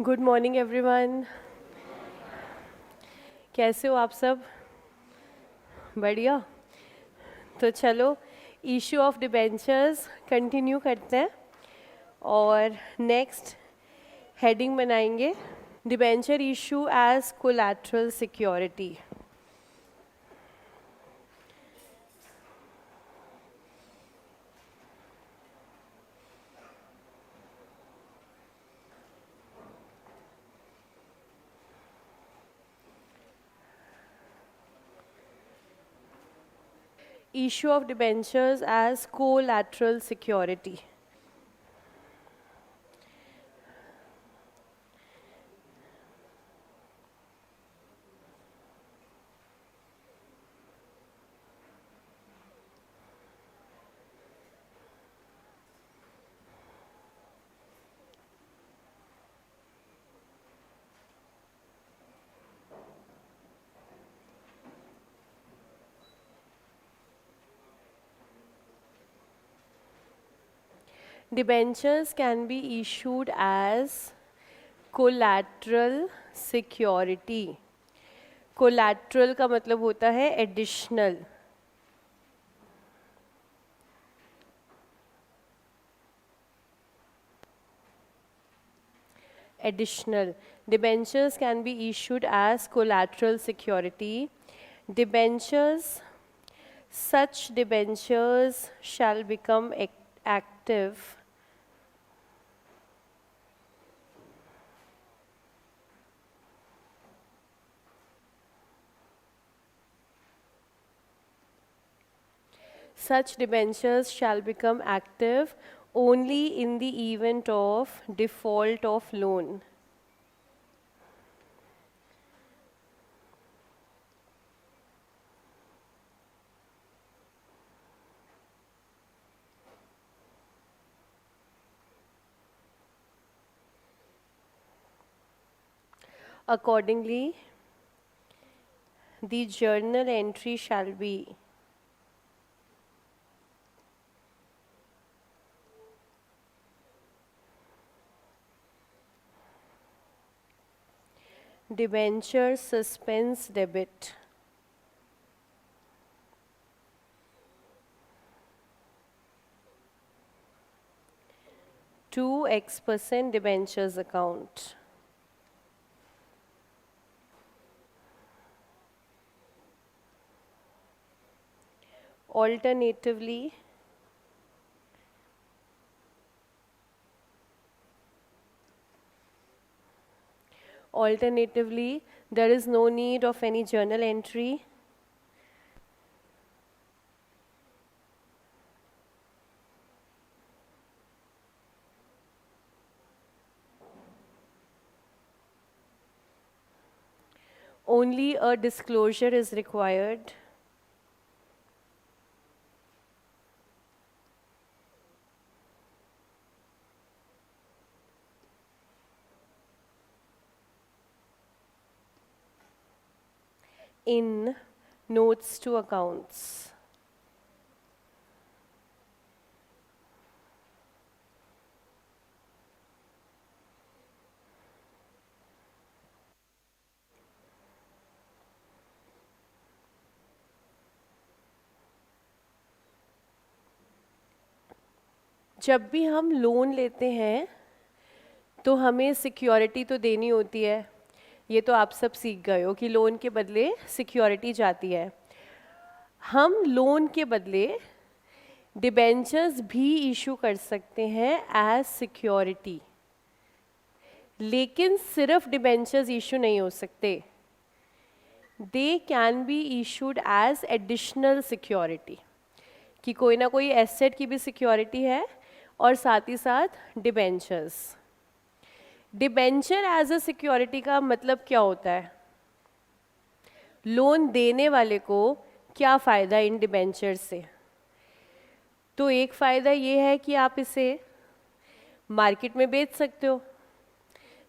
Good morning everyone. कैसे हो आप सब? बढ़िया। तो चलो इशू ऑफ डिबेंचर्स कंटिन्यू करते हैं और नेक्स्ट हेडिंग बनाएंगे debenture issue as collateral security. Issue of debentures as collateral security. Debentures can be issued as collateral security. Collateral का मतलब होता है additional. Additional. Debentures can be issued as collateral security. Debentures, such debentures shall become active Such debentures shall become active only in the event of default of loan. Accordingly, the journal entry shall be debenture suspense debit. To X% debentures account. Alternatively, there is no need of any journal entry. Only a disclosure is required. In notes to accounts. जब भी हम loan लेते हैं तो हमें security तो देनी होती है। ये तो आप सब सीख गए हो कि लोन के बदले सिक्योरिटी जाती है। हम लोन के बदले डिबेंचर्स भी इशू कर सकते हैं एज सिक्योरिटी, लेकिन सिर्फ डिबेंचर्स इशू नहीं हो सकते। They can be issued as additional security, कि कोई ना कोई एसेट की भी सिक्योरिटी है और साथ ही साथ debentures. Debenture as a security का मतलब क्या होता है? लोन देने वाले को क्या फ़ायदा इन डिबेंचर से? तो एक फ़ायदा ये है कि आप इसे मार्केट में बेच सकते हो,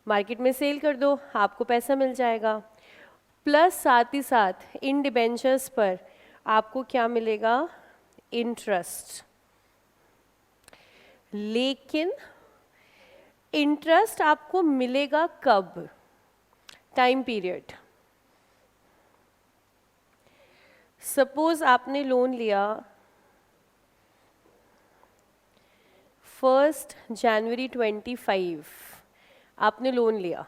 मार्केट में सेल कर दो, आपको पैसा मिल जाएगा। प्लस साथ ही साथ इन डिबेंचर्स पर आपको क्या मिलेगा? इंटरेस्ट। लेकिन इंटरेस्ट आपको मिलेगा कब, टाइम पीरियड। सपोज आपने लोन लिया 1 जनवरी 25, आपने लोन लिया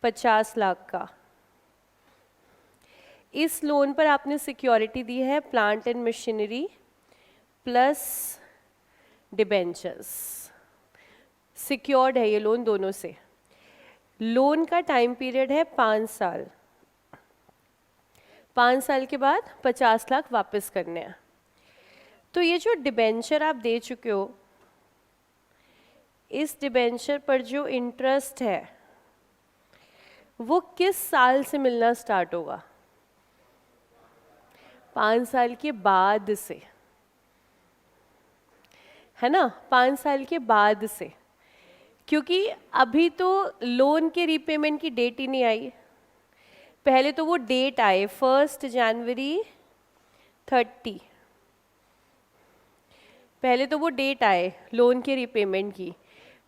50 लाख का। इस लोन पर आपने सिक्योरिटी दी है plant and machinery plus debentures. Secured है ये लोन दोनों से। लोन का टाइम पीरियड है 5 साल। 5 साल के बाद 50 लाख वापस करने हैं। तो ये जो डिबेंचर आप दे चुके हो, इस डिबेंचर पर जो इंटरेस्ट है वो किस साल से मिलना स्टार्ट होगा? 5 साल के बाद से, है ना? 5 साल के बाद से, क्योंकि अभी तो लोन के रीपेमेंट की डेट ही नहीं आई। पहले तो वो डेट आए 1 जनवरी 30, पहले तो वो डेट आए लोन के रीपेमेंट की,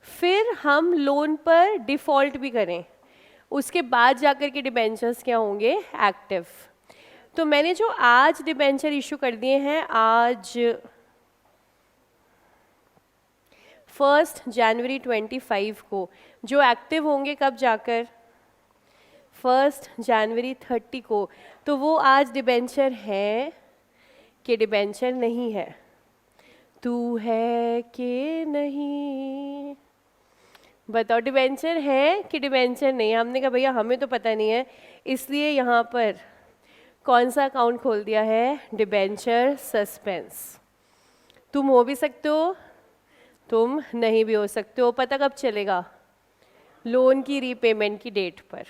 फिर हम लोन पर डिफ़ॉल्ट भी करें, उसके बाद जाकर के डिबेंचर्स क्या होंगे? एक्टिव। तो मैंने जो आज डिबेंचर इशू कर दिए हैं, आज 1 जनवरी 25 को, जो एक्टिव होंगे कब जाकर? 1 जनवरी 30 को। तो वो आज डिबेंचर है कि डिबेंचर नहीं है? तू है कि नहीं, बताओ, डिबेंचर है कि डिबेंचर नहीं? हमने कहा भैया हमें तो पता नहीं है, इसलिए यहाँ पर कौन सा अकाउंट खोल दिया है? Debenture suspense. तुम हो भी सकते हो, तुम नहीं भी हो सकते हो। पता कब चलेगा? लोन की रीपेमेंट की डेट पर।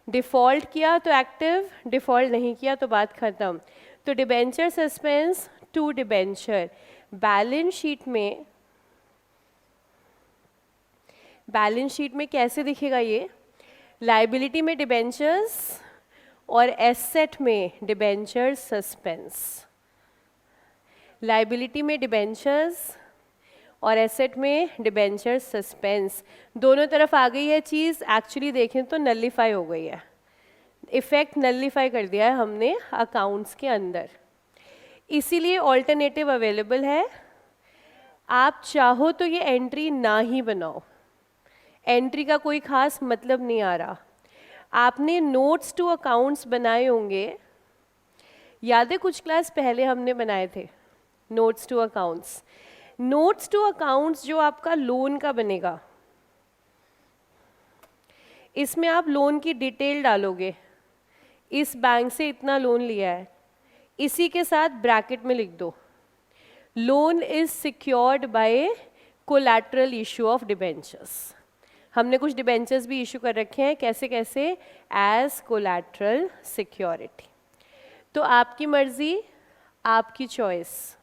डिफ़ॉल्ट किया तो एक्टिव, डिफ़ॉल्ट नहीं किया तो बात ख़त्म। तो debenture suspense to debenture. Balance sheet में कैसे दिखेगा ये? लाइबिलिटी में डिबेंचर्स और एसेट में डिबेंचर सस्पेंस। लाइबिलिटी में डिबेंचर्स और एसेट में डिबेंचर सस्पेंस। दोनों तरफ आ गई है चीज़। एक्चुअली देखें तो नलिफाई हो गई है, इफेक्ट नलिफाई कर दिया है हमने अकाउंट्स के अंदर। इसीलिए ऑल्टरनेटिव अवेलेबल है। आप चाहो तो ये एंट्री ना ही बनाओ, एंट्री का कोई खास मतलब नहीं आ रहा। आपने नोट्स टू अकाउंट्स बनाए होंगे, याद है कुछ क्लास पहले हमने बनाए थे notes to accounts. Notes to accounts जो आपका लोन का बनेगा, इसमें आप लोन की डिटेल डालोगे, इस बैंक से इतना लोन लिया है, इसी के साथ ब्रैकेट में लिख दो loan is secured by collateral issue of debentures. हमने कुछ डिबेंचर्स भी इशू कर रखे हैं, कैसे कैसे? As collateral security. तो आपकी मर्जी, आपकी चॉइस,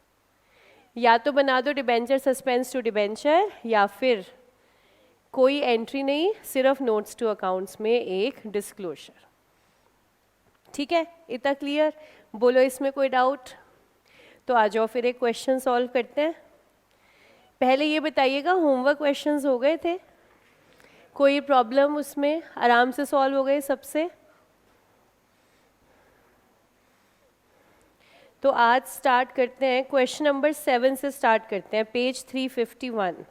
या तो बना दो डिबेंचर सस्पेंस टू डिबेंचर, या फिर कोई एंट्री नहीं, सिर्फ नोट्स टू अकाउंट्स में एक डिस्क्लोजर। ठीक है, इतना क्लियर? बोलो इसमें कोई डाउट? तो आ जाओ फिर एक क्वेश्चन सॉल्व करते हैं। पहले ये बताइएगा, होमवर्क क्वेश्चंस हो गए थे? कोई प्रॉब्लम उसमें? आराम से सॉल्व हो गए सबसे? तो आज स्टार्ट करते हैं, क्वेश्चन नंबर 7 से स्टार्ट करते हैं, page 351।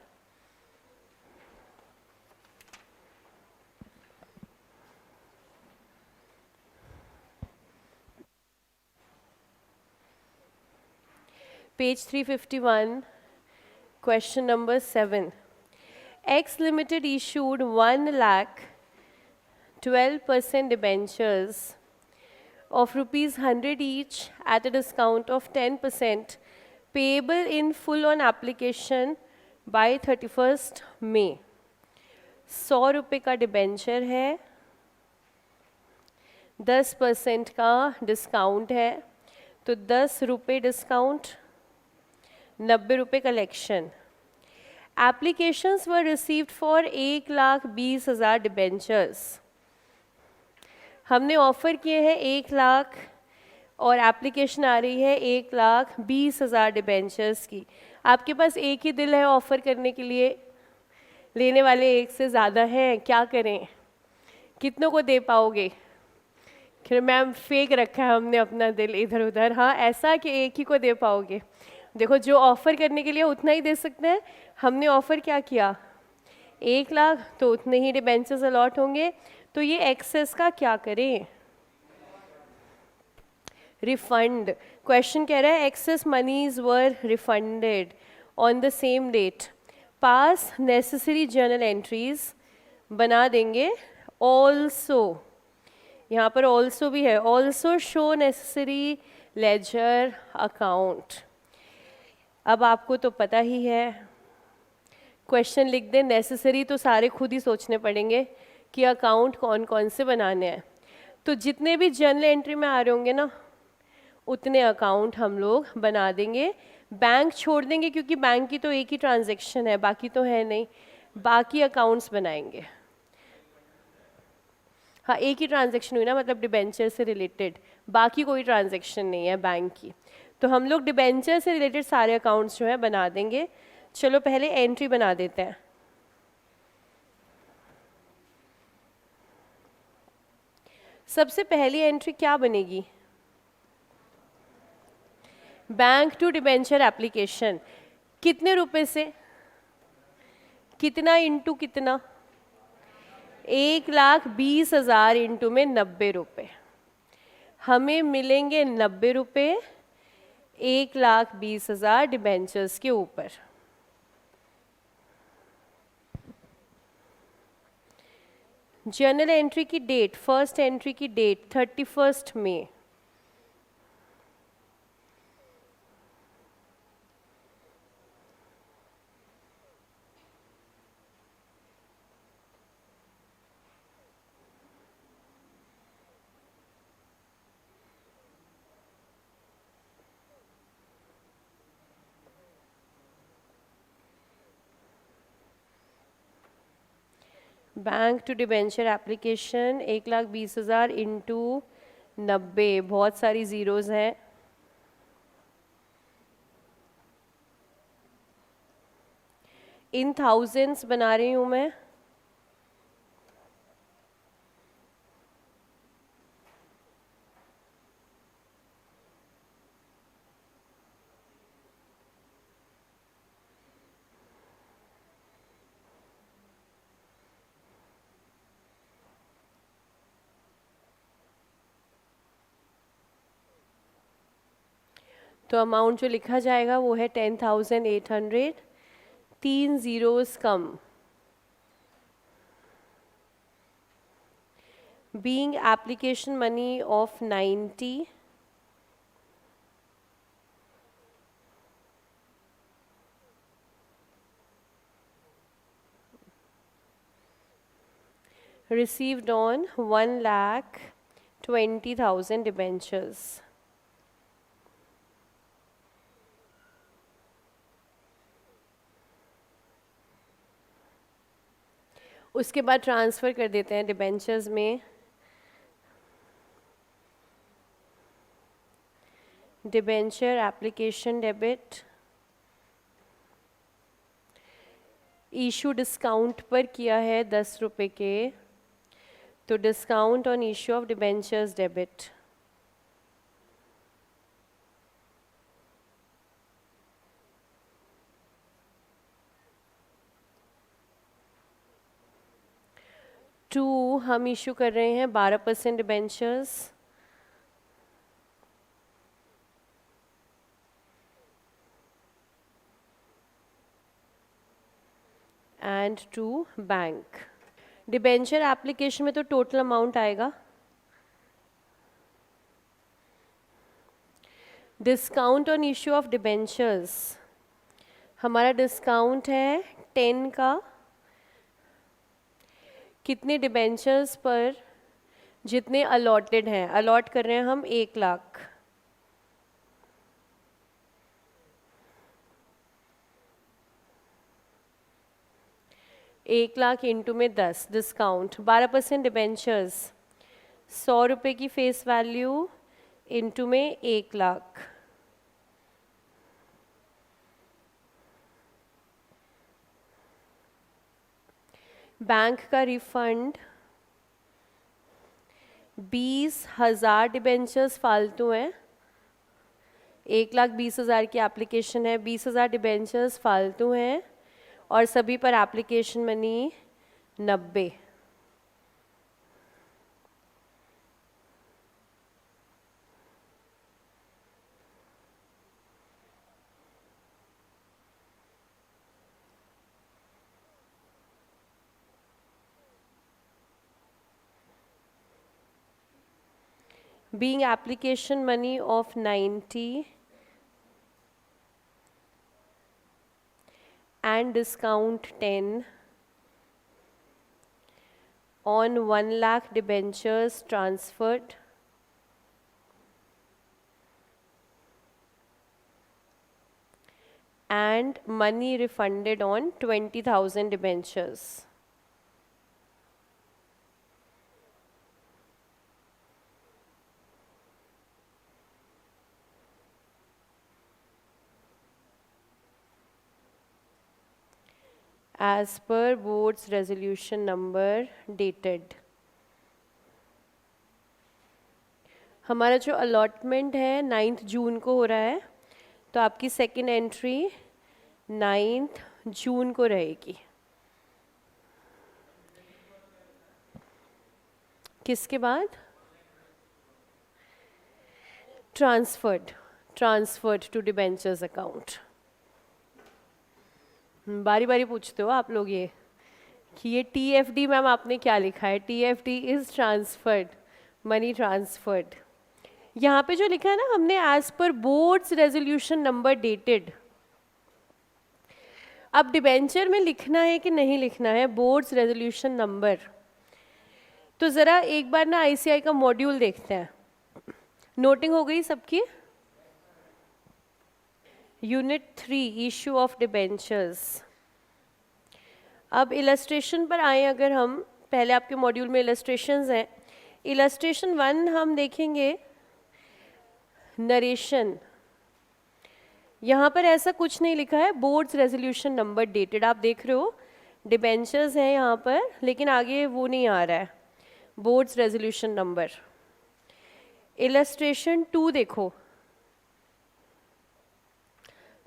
Page 351, question number 7. X Limited issued 1,12% debentures of rupees 100 each at a discount of 10%, payable in full on application by 31st May. 100 रुपये का डिबेंचर है, 10% का डिस्काउंट है, तो 10 रुपये डिस्काउंट, 90 रुपये collection. Applications were received for 1,20,000 debentures. हमने offer किए हैं 1 लाख और एप्लीकेशन आ रही है 1,20,000 डिबेंचर्स की। आपके पास एक ही दिल है ऑफ़र करने के लिए, लेने वाले एक से ज़्यादा हैं, क्या करें, कितनों को दे पाओगे? फिर मैम फेंक रखा है हमने अपना दिल इधर उधर, हाँ ऐसा कि एक ही को दे पाओगे। देखो जो ऑफ़र करने के लिए उतना ही दे सकते हैं, हमने ऑफ़र क्या किया 1 लाख, तो उतने ही डिबेंचर्स अलॉट होंगे। तो ये एक्सेस का क्या करें, रिफंड। क्वेश्चन कह रहा है excess monies were refunded on the same date, pass necessary journal entries, बना देंगे ऑल्सो, यहाँ पर ऑल्सो भी है, also show necessary ledger account. अब आपको तो पता ही है, क्वेश्चन लिख दें, नेसेसरी तो सारे खुद ही सोचने पड़ेंगे कि अकाउंट कौन कौन से बनाने हैं। तो जितने भी जर्नल एंट्री में आ रहे होंगे ना, उतने अकाउंट हम लोग बना देंगे। बैंक छोड़ देंगे क्योंकि बैंक की तो एक ही ट्रांजैक्शन है, बाकी तो है नहीं, बाकी अकाउंट्स बनाएंगे। हाँ एक ही ट्रांजैक्शन हुई ना, मतलब डिबेंचर से रिलेटेड, बाकी कोई ट्रांजैक्शन नहीं है बैंक की, तो हम लोग डिबेंचर से रिलेटेड सारे अकाउंट्स जो है बना देंगे। चलो पहले एंट्री बना देते हैं। सबसे पहली एंट्री क्या बनेगी, बैंक टू डिबेंचर एप्लीकेशन, कितने रुपए से, कितना इंटू कितना, 1,20,000 इंटू में 90 रुपये, हमें मिलेंगे 90 रुपये 1,20,000 डिबेंचर्स के ऊपर। जर्नल एंट्री की डेट, फर्स्ट एंट्री की date 31 May, bank to debenture application 1,20,000 into 90, बहुत सारी ज़ीरोज़ हैं, इन थाउजेंड्स बना रही हूँ मैं। तो अमाउंट जो लिखा जाएगा वो है 10,800, 3 zeros come. Being application money of 90, received on 1,20,000 debentures. उसके बाद ट्रांसफ़र कर देते हैं डिबेंचर्स में, debenture application debit, issue discount पर किया है 10 रुपये के, तो discount on issue of debentures debit. To हम इशू कर रहे हैं 12% debentures, and to bank. Debenture application में तो टोटल अमाउंट आएगा, discount on issue of debentures, हमारा डिस्काउंट है 10 का, कितने डिबेंचर्स पर, जितने अलॉटेड हैं, अलॉट कर रहे हैं हम 1,00,000, एक लाख इंटू में 10, डिस्काउंट 12% डिबेंचर्स, 100 रुपये की फेस वैल्यू इंटू में 1,00,000, बैंक का रिफंड 20,000 डिबेंचर्स फालतू हैं, 1,20,000 की एप्लीकेशन है, 20,000 डिबेंचर्स फालतू हैं और सभी पर application money 90। Being application money of 90 and discount 10 on 1 lakh debentures transferred and money refunded on 20,000 debentures. As per board's resolution number dated. हमारा जो अलॉटमेंट है 9 जून को हो रहा है, तो आपकी सेकेंड एंट्री 9 जून को रहेगी। किसके बाद? Transferred to debentures account. बारी बारी पूछते हो आप लोग ये कि ये TFD मैम आपने क्या लिखा है? TFD is transferred, money transferred. यहाँ पे जो लिखा है ना हमने as per boards resolution number dated, अब डिबेंचर में लिखना है कि नहीं लिखना है बोर्ड्स रेजोल्यूशन नंबर? तो ज़रा एक बार ना ICI का मॉड्यूल देखते हैं। नोटिंग हो गई सबकी? Unit 3 issue of debentures. अब इलस्ट्रेशन पर आए अगर हम, पहले आपके मॉड्यूल में इलस्ट्रेशंस हैं। इलस्ट्रेशन 1 हम देखेंगे नरेशन। यहाँ पर ऐसा कुछ नहीं लिखा है बोर्ड्स रेजोल्यूशन नंबर डेटेड, आप देख रहे हो डिबेंचर्स हैं यहाँ पर, लेकिन आगे वो नहीं आ रहा है बोर्ड्स रेजोल्यूशन नंबर। इलस्ट्रेशन 2 देखो,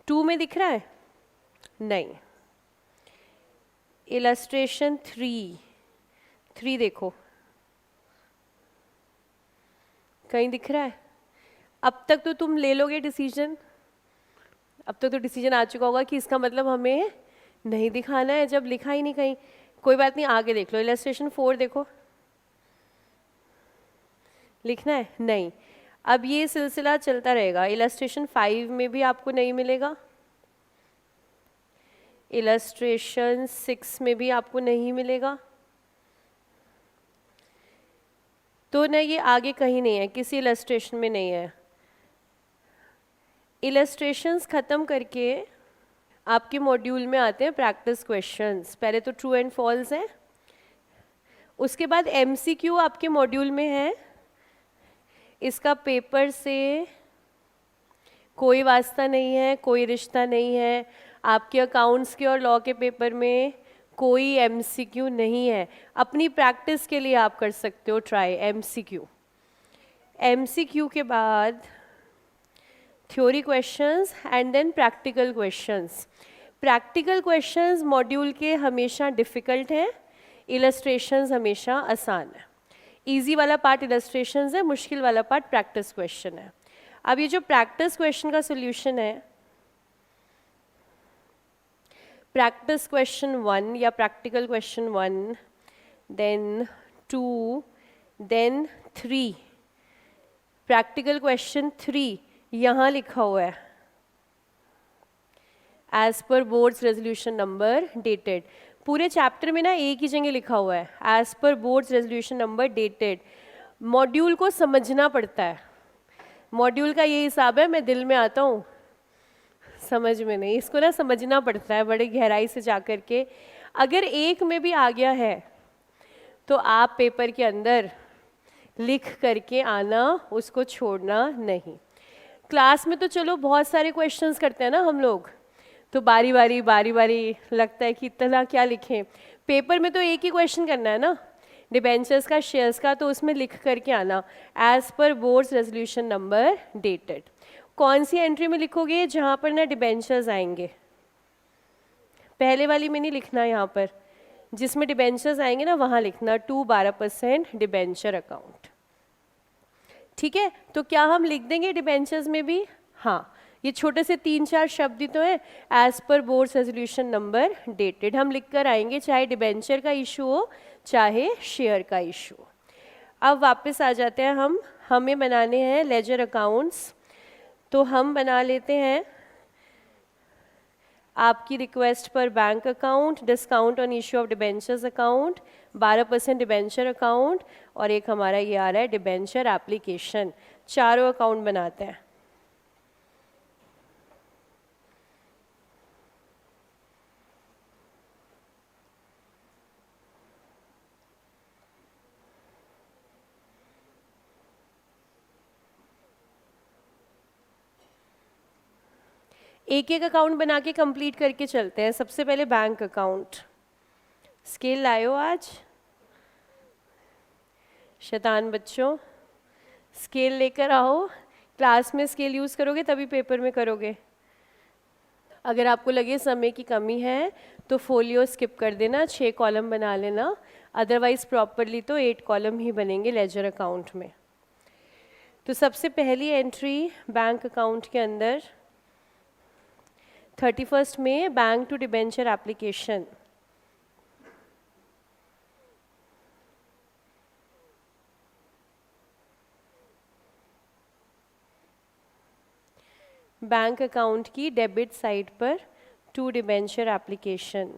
2 में दिख रहा है? नहीं। इलस्ट्रेशन 3 देखो, कहीं दिख रहा है? अब तक तो तुम ले लोगे डिसीजन, अब तक तो डिसीजन आ चुका होगा कि इसका मतलब हमें नहीं दिखाना है, जब लिखा ही नहीं कहीं। कोई बात नहीं, आगे देख लो। इलस्ट्रेशन 4 देखो, लिखना है? नहीं। अब ये सिलसिला चलता रहेगा। इलस्ट्रेशन 5 में भी आपको नहीं मिलेगा, इलस्ट्रेशन 6 में भी आपको नहीं मिलेगा, तो ना ये आगे कहीं नहीं है, किसी इलस्ट्रेशन में नहीं है। इलस्ट्रेशंस ख़त्म करके आपके मॉड्यूल में आते हैं प्रैक्टिस क्वेश्चंस। पहले तो ट्रू एंड फॉल्स है, उसके बाद MCQ आपके मॉड्यूल में है। इसका पेपर से कोई वास्ता नहीं है, कोई रिश्ता नहीं है। आपके अकाउंट्स के और लॉ के पेपर में कोई MCQ नहीं है। अपनी प्रैक्टिस के लिए आप कर सकते हो ट्राई MCQ के बाद theory questions and then practical questions. Practical questions module के हमेशा डिफ़िकल्ट हैं, इलस्ट्रेशंस हमेशा आसान है। इजी वाला पार्ट इलस्ट्रेशंस है, मुश्किल वाला पार्ट प्रैक्टिस क्वेश्चन है। अब ये जो प्रैक्टिस क्वेश्चन का सोल्यूशन है, प्रैक्टिस क्वेश्चन 1 या practical question 1, then 2, then 3। Practical question 3 यहाँ लिखा हुआ है as per boards resolution number dated. पूरे चैप्टर में ना एक ही जगह लिखा हुआ है as per boards resolution number dated. Module को समझना पड़ता है, मॉड्यूल का ये हिसाब है, मैं दिल में आता हूँ समझ में नहीं। इसको ना समझना पड़ता है बड़े गहराई से जा कर के। अगर एक में भी आ गया है तो आप पेपर के अंदर लिख करके आना, उसको छोड़ना नहीं। क्लास में तो चलो बहुत सारे क्वेश्चंस करते हैं ना हम लोग, तो बारी बारी लगता है कि इतना क्या लिखें। पेपर में तो एक ही क्वेश्चन करना है ना, डिबेंचर्स का, शेयर्स का, तो उसमें लिख करके आना as per boards resolution number dated. कौन सी एंट्री में लिखोगे? जहाँ पर ना डिबेंचर्स आएंगे, पहले वाली में नहीं लिखना, यहाँ पर जिसमें डिबेंचर्स आएंगे ना वहाँ लिखना 12% डिबेंचर अकाउंट। ठीक है, तो क्या हम लिख देंगे डिबेंचर्स में भी? हाँ, ये छोटे से 3-4 शब्द ही तो है, as per boards resolution number dated हम लिख कर आएंगे, चाहे डिबेंचर का इशू हो चाहे शेयर का इशू। अब वापस आ जाते हैं हम, हमें बनाने हैं लेजर अकाउंट्स। तो हम बना लेते हैं आपकी रिक्वेस्ट पर bank account, discount on issue of debentures account, 12% debenture account, और एक हमारा ये आ रहा है डिबेंचर एप्लीकेशन। चारों अकाउंट बनाते हैं। एक एक अकाउंट बना के कंप्लीट करके चलते हैं। सबसे पहले बैंक अकाउंट। स्केल लायो आज शैतान बच्चों, स्केल लेकर आओ। क्लास में स्केल यूज़ करोगे तभी पेपर में करोगे। अगर आपको लगे समय की कमी है तो फोलियो स्किप कर देना, 6 कॉलम बना लेना, अदरवाइज प्रॉपरली तो 8 कॉलम ही बनेंगे लेजर अकाउंट में। तो सबसे पहली एंट्री बैंक अकाउंट के अंदर 31 में bank to debenture application. Bank account की डेबिट साइड पर टू डिबेंचर एप्लीकेशन।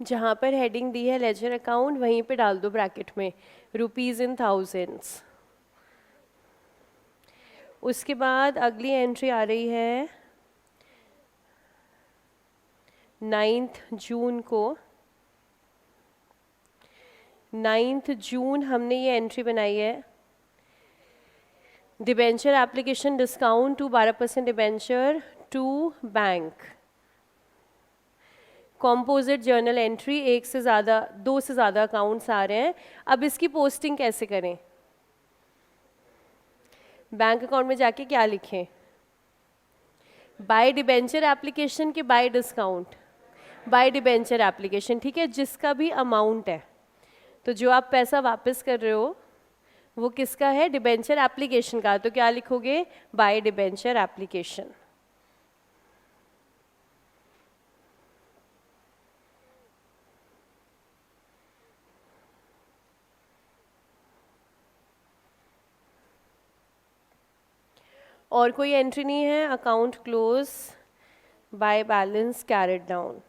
जहाँ पर हेडिंग दी है लेजर अकाउंट वहीं पे डाल दो ब्रैकेट में रुपीज़ इन थाउजेंड्स। उसके बाद अगली एंट्री आ रही है 9 जून को। 9 जून हमने ये एंट्री बनाई है, debenture application discount to 12% debenture to bank. Composite journal entry, एक से ज़्यादा, 2 से ज़्यादा अकाउंट्स आ रहे हैं। अब इसकी पोस्टिंग कैसे करें? बैंक अकाउंट में जाके क्या लिखें? बाय डिबेंचर एप्लीकेशन के by discount? By debenture application. ठीक है, जिसका भी अमाउंट है, तो जो आप पैसा वापस कर रहे हो वो किसका है? डिबेंचर एप्लीकेशन का। तो क्या लिखोगे? By debenture application. और कोई एंट्री नहीं है? Account close by balance carried down.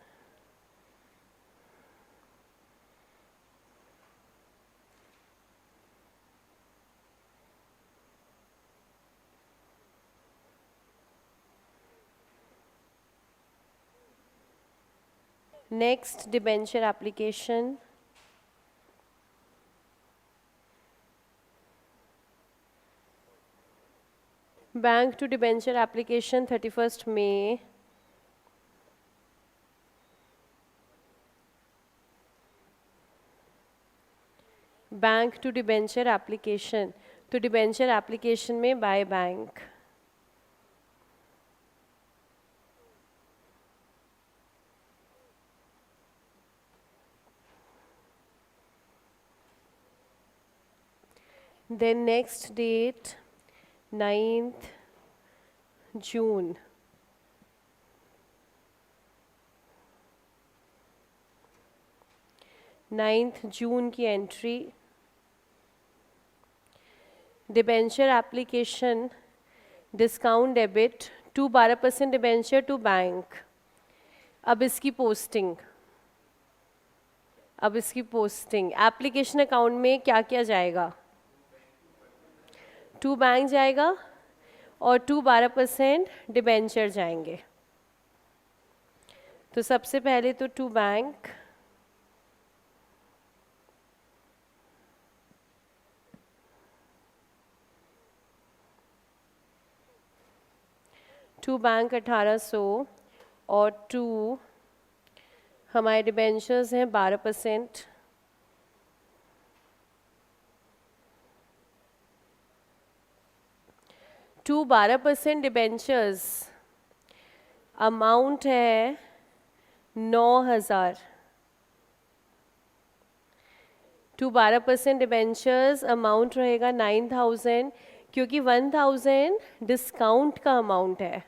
Next debenture application. Bank to debenture application 31 May. Bank to debenture application, तो डिबेंचर एप्लीकेशन में by bank. Then next date 9 June. Ninth June की entry, debenture application discount debit to 12% debenture to bank. अब इसकी posting, application account में क्या क्या जाएगा? To bank जाएगा, और 12% डिबेंचर जाएंगे। तो सबसे पहले तो टू बैंक, टू बैंक 1800 और टू हमारे डिबेंचर्स हैं 12%। टू 12% डिबेंचर्स, अमाउंट है 9,000। टू 12% डिबेंचर्स अमाउंट रहेगा 9,000, क्योंकि 1,000 डिस्काउंट का अमाउंट है,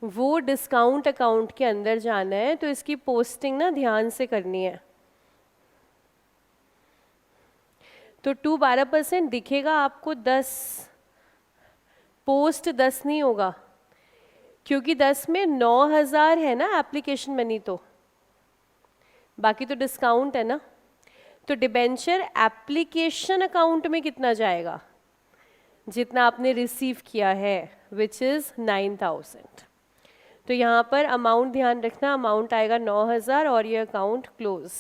वो डिस्काउंट अकाउंट के अंदर जाना है, तो इसकी पोस्टिंग ना ध्यान से करनी है। तो टू 12% दिखेगा आपको 10, पोस्ट 10 नहीं होगा, क्योंकि 10 में 9,000 है ना एप्लीकेशन मनी, तो बाकी तो डिस्काउंट है ना। तो डिबेंचर एप्लीकेशन अकाउंट में कितना जाएगा, जितना आपने रिसीव किया है, विच इज़ 9,000। तो यहाँ पर अमाउंट ध्यान रखना, अमाउंट आएगा 9,000 और ये account close.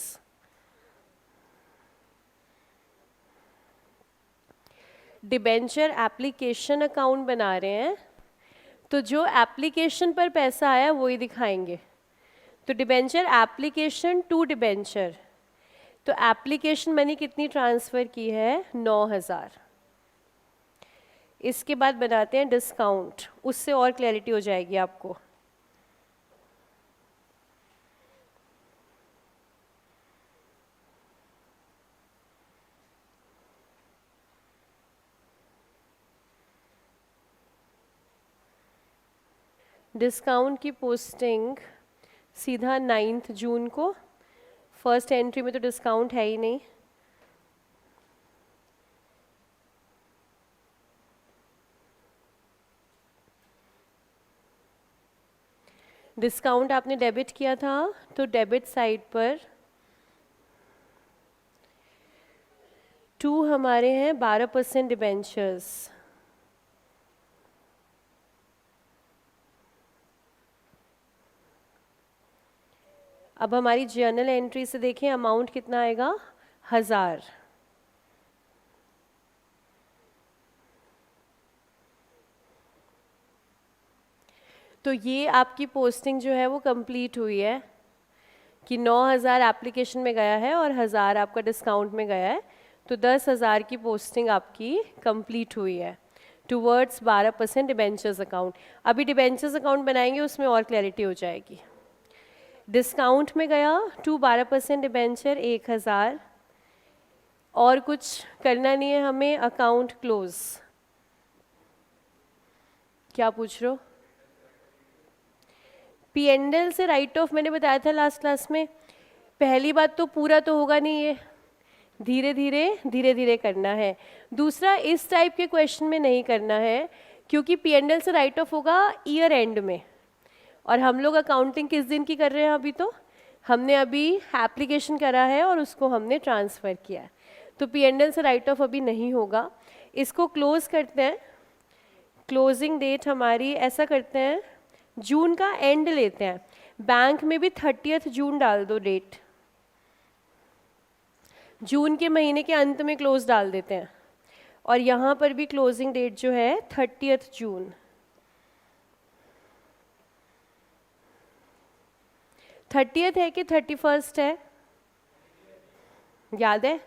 Debenture application account बना रहे हैं, तो जो एप्लीकेशन पर पैसा आया वो ही दिखाएंगे। तो डिबेंचर एप्लीकेशन टू डिबेंचर, तो एप्लीकेशन मनी कितनी ट्रांसफ़र की है, 9,000। इसके बाद बनाते हैं डिस्काउंट, उससे और क्लैरिटी हो जाएगी आपको। डिस्काउंट की पोस्टिंग सीधा 9 जून को, फर्स्ट एंट्री में तो डिस्काउंट है ही नहीं। डिस्काउंट आपने डेबिट किया था, तो डेबिट साइड पर 2 हमारे हैं 12% डिबेंचर्स। अब हमारी जर्नल एंट्री से देखें अमाउंट कितना आएगा, 1,000। तो ये आपकी पोस्टिंग जो है वो कंप्लीट हुई है कि 9,000 एप्लीकेशन में गया है और 1,000 आपका डिस्काउंट में गया है, तो 10,000 की पोस्टिंग आपकी कंप्लीट हुई है टूवर्ड्स 12% डिबेंचर्स अकाउंट। अभी डिबेंचर्स अकाउंट बनाएंगे, उसमें और क्लैरिटी हो जाएगी। डिस्काउंट में गया टू 12% डिबेंचर 1,000, और कुछ करना नहीं है हमें, अकाउंट क्लोज। क्या पूछ रहे हो? P&L से राइट ऑफ मैंने बताया था लास्ट क्लास में। पहली बात तो पूरा तो होगा नहीं, ये धीरे धीरे करना है। दूसरा, इस टाइप के क्वेश्चन में नहीं करना है, क्योंकि P&L से राइट ऑफ होगा ईयर एंड में, और हम लोग अकाउंटिंग किस दिन की कर रहे हैं, अभी तो हमने अभी एप्लीकेशन करा है और उसको हमने ट्रांसफ़र किया है, तो P&L से राइट ऑफ अभी नहीं होगा। इसको क्लोज करते हैं, क्लोजिंग डेट हमारी ऐसा करते हैं, जून का एंड लेते हैं। बैंक में भी 30 जून डाल दो डेट, जून के महीने के अंत में क्लोज डाल देते हैं, और यहाँ पर भी क्लोजिंग डेट जो है 30 जून। 30 है कि 31 है, याद है?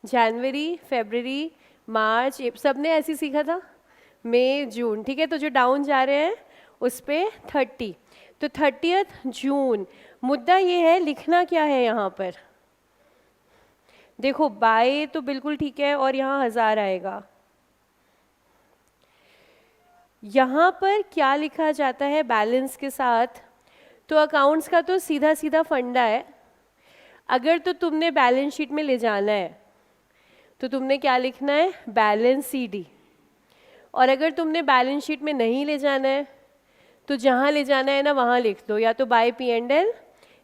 जनवरी, फरवरी, मार्च, सब ने ऐसे सीखा था, मई, जून, ठीक है। तो जो डाउन जा रहे हैं उस पे 30, तो 30 जून। मुद्दा ये है, लिखना क्या है यहाँ पर, देखो बाय तो बिल्कुल ठीक है, और यहाँ 1,000 आएगा। यहाँ पर क्या लिखा जाता है बैलेंस के साथ, तो अकाउंट्स का तो सीधा सीधा फंडा है। अगर तो तुमने बैलेंस शीट में ले जाना है तो तुमने क्या लिखना है, बैलेंस CD, और अगर तुमने बैलेंस शीट में नहीं ले जाना है तो जहाँ ले जाना है ना वहाँ लिख दो, या तो बाय P&L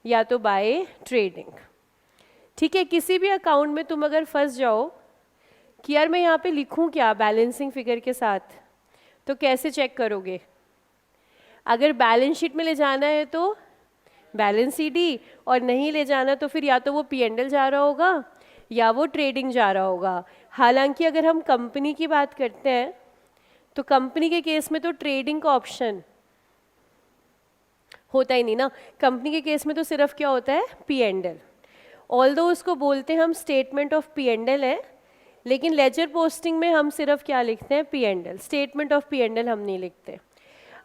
या तो बाय ट्रेडिंग, ठीक है। किसी भी अकाउंट में तुम अगर फंस जाओ कि यार मैं यहाँ पे लिखूँ क्या बैलेंसिंग फिगर के साथ, तो कैसे चेक करोगे? अगर बैलेंस शीट में ले जाना है तो बैलेंस सीडी, और नहीं ले जाना तो फिर या तो वो P&L जा रहा होगा या वो ट्रेडिंग जा रहा होगा। हालांकि अगर हम कंपनी की बात करते हैं तो कंपनी के केस में तो ट्रेडिंग का ऑप्शन होता ही नहीं ना। कंपनी के केस में तो सिर्फ क्या होता है? P&L। ऑल्दो उसको बोलते हैं हम स्टेटमेंट ऑफ P&L है, लेकिन लेजर पोस्टिंग में हम सिर्फ क्या लिखते हैं? P&L। स्टेटमेंट ऑफ P&L हम नहीं लिखते।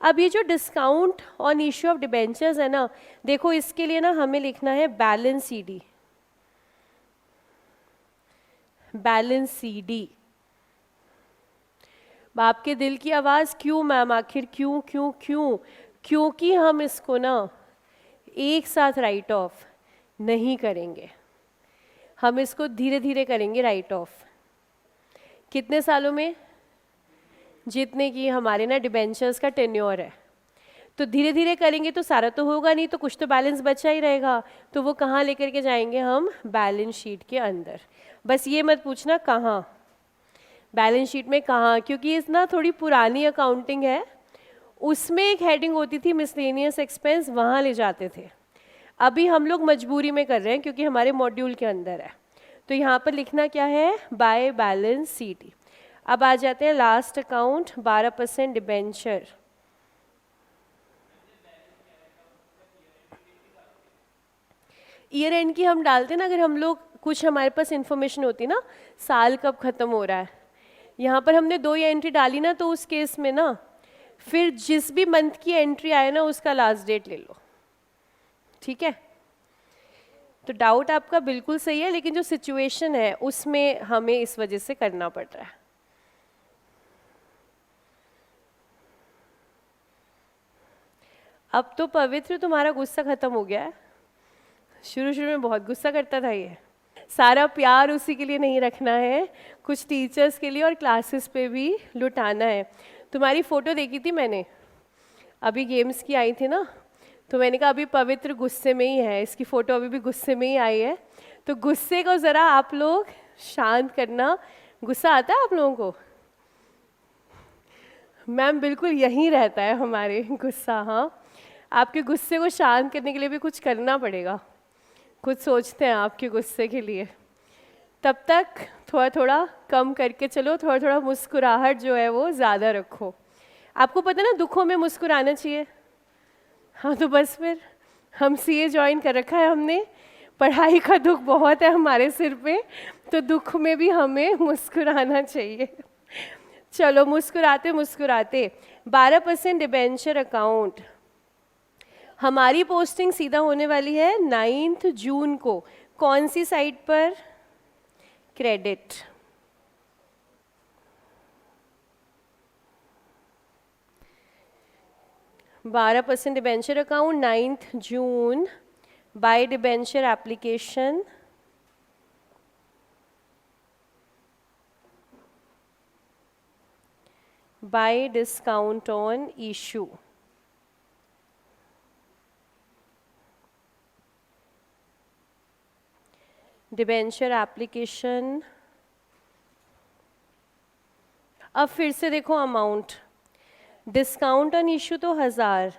अब ये जो discount on issue of debentures है ना, देखो इसके लिए ना हमें लिखना है बैलेंस सीडी। Balance CD. आपके दिल की आवाज़ क्यों मैम? आखिर क्यों क्यों क्यों? क्योंकि हम इसको ना एक साथ राइट ऑफ नहीं करेंगे, हम इसको धीरे धीरे करेंगे राइट ऑफ। कितने सालों में? जितने की हमारे ना डिबेंचर्स का टेन्योर है। तो धीरे धीरे करेंगे तो सारा तो होगा नहीं, तो कुछ तो बैलेंस बचा ही रहेगा। तो वो कहाँ लेकर के जाएंगे हम? बैलेंस शीट के अंदर। बस ये मत पूछना कहाँ, बैलेंस शीट में कहाँ, क्योंकि इस ना थोड़ी पुरानी अकाउंटिंग है, उसमें एक हेडिंग होती थी मिसलेनियस एक्सपेंस, वहाँ ले जाते थे। अभी हम लोग मजबूरी में कर रहे हैं क्योंकि हमारे मॉड्यूल के अंदर है। तो यहाँ पर लिखना क्या है? By balance CD. अब आ जाते हैं last account, 12% debenture. Year and की हम डालते हैं ना, अगर हम लोग कुछ हमारे पास इंफॉर्मेशन होती ना, साल कब ख़त्म हो रहा है, यहाँ पर हमने 2 या एंट्री डाली ना, तो उस केस में ना फिर जिस भी मंथ की एंट्री आए ना उसका लास्ट डेट ले लो, ठीक है? तो डाउट आपका बिल्कुल सही है, लेकिन जो सिचुएशन है उसमें हमें इस वजह से करना पड़ रहा है। अब तो पवित्र तुम्हारा गुस्सा खत्म हो गया है, शुरू शुरू में बहुत गुस्सा करता था ये। सारा प्यार उसी के लिए नहीं रखना है, कुछ टीचर्स के लिए और क्लासेस पे भी लुटाना है। तुम्हारी फ़ोटो देखी थी मैंने, अभी गेम्स की आई थी ना, तो मैंने कहा अभी पवित्र गुस्से में ही है, इसकी फ़ोटो अभी भी गुस्से में ही आई है। तो गुस्से को ज़रा आप लोग शांत करना। गुस्सा आता है आप लोगों को? मैम बिल्कुल यहीं रहता है हमारे गुस्सा। हाँ, आपके गुस्से को शांत करने के लिए भी कुछ करना पड़ेगा, कुछ सोचते हैं आपके गुस्से के लिए। तब तक थोड़ा थोड़ा कम करके चलो, थोड़ा थोड़ा मुस्कुराहट जो है वो ज़्यादा रखो। आपको पता है ना दुखों में मुस्कुराना चाहिए। हाँ, तो बस फिर हम CA ज्वाइन कर रखा है हमने, पढ़ाई का दुख बहुत है हमारे सिर पे, तो दुख में भी हमें मुस्कुराना चाहिए। चलो मुस्कुराते मुस्कुराते 12% डिबेंचर अकाउंट। हमारी पोस्टिंग सीधा होने वाली है 9 जून को। कौन सी साइट पर? क्रेडिट। बारह % डिबेंचर अकाउंट 9 जून by debenture application, by discount on issue. Debenture application. अब फिर से देखो अमाउंट, डिस्काउंट ऑन इशू तो 1000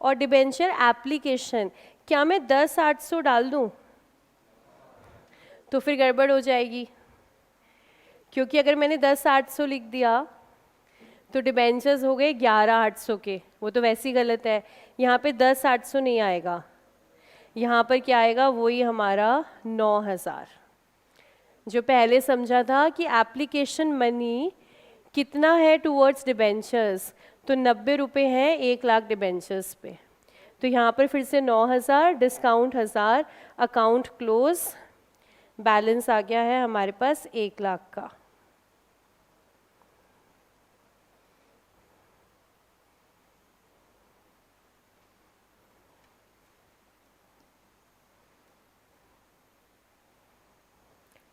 और डिबेंचर एप्लीकेशन, क्या मैं 10,800 डाल दूं? तो फिर गड़बड़ हो जाएगी, क्योंकि अगर मैंने 10,800 लिख दिया तो डिबेंचर्स हो गए 11,800 के, वो तो वैसे ही गलत है। यहाँ पे 10,800 नहीं आएगा, यहाँ पर क्या आएगा? वही हमारा 9,000। जो पहले समझा था कि एप्लीकेशन मनी कितना है टूवर्ड्स डिबेंचर्स, तो 90 रुपये हैं 1 लाख डिबेंचर्स पे। तो यहाँ पर फिर से 9,000, डिस्काउंट 1000, अकाउंट क्लोज, बैलेंस आ गया है हमारे पास 1 लाख का।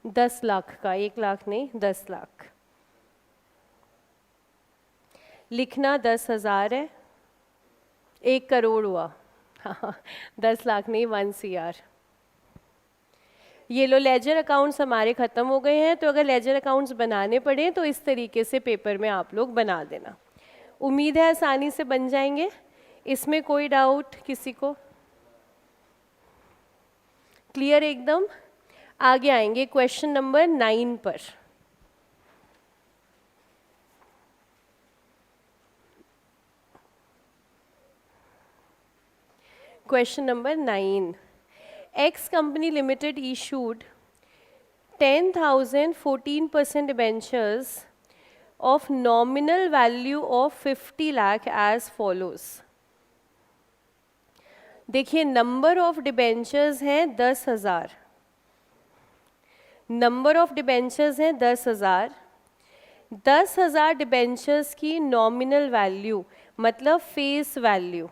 दस लाख का, 1 लाख नहीं 10 लाख। लिखना 10,000 है, 1 करोड़ हुआ। हाँ, 10 लाख नहीं 1 CR। ये लो लेजर अकाउंट्स हमारे ख़त्म हो गए हैं, तो अगर लेजर अकाउंट्स बनाने पड़े तो इस तरीके से पेपर में आप लोग बना देना। उम्मीद है आसानी से बन जाएंगे, इसमें कोई डाउट किसी को? क्लियर एकदम? आगे आएंगे क्वेश्चन नंबर 9 पर। Question number 9, X company limited issued 10,000 14% debentures of nominal value of 50 lakh as follows। देखिए नंबर ऑफ डिबेंचर्स हैं 10,000, नंबर ऑफ डिबेंचर्स हैं 10,000, 10,000 डिबेंचर्स की नॉमिनल वैल्यू मतलब फेस वैल्यू,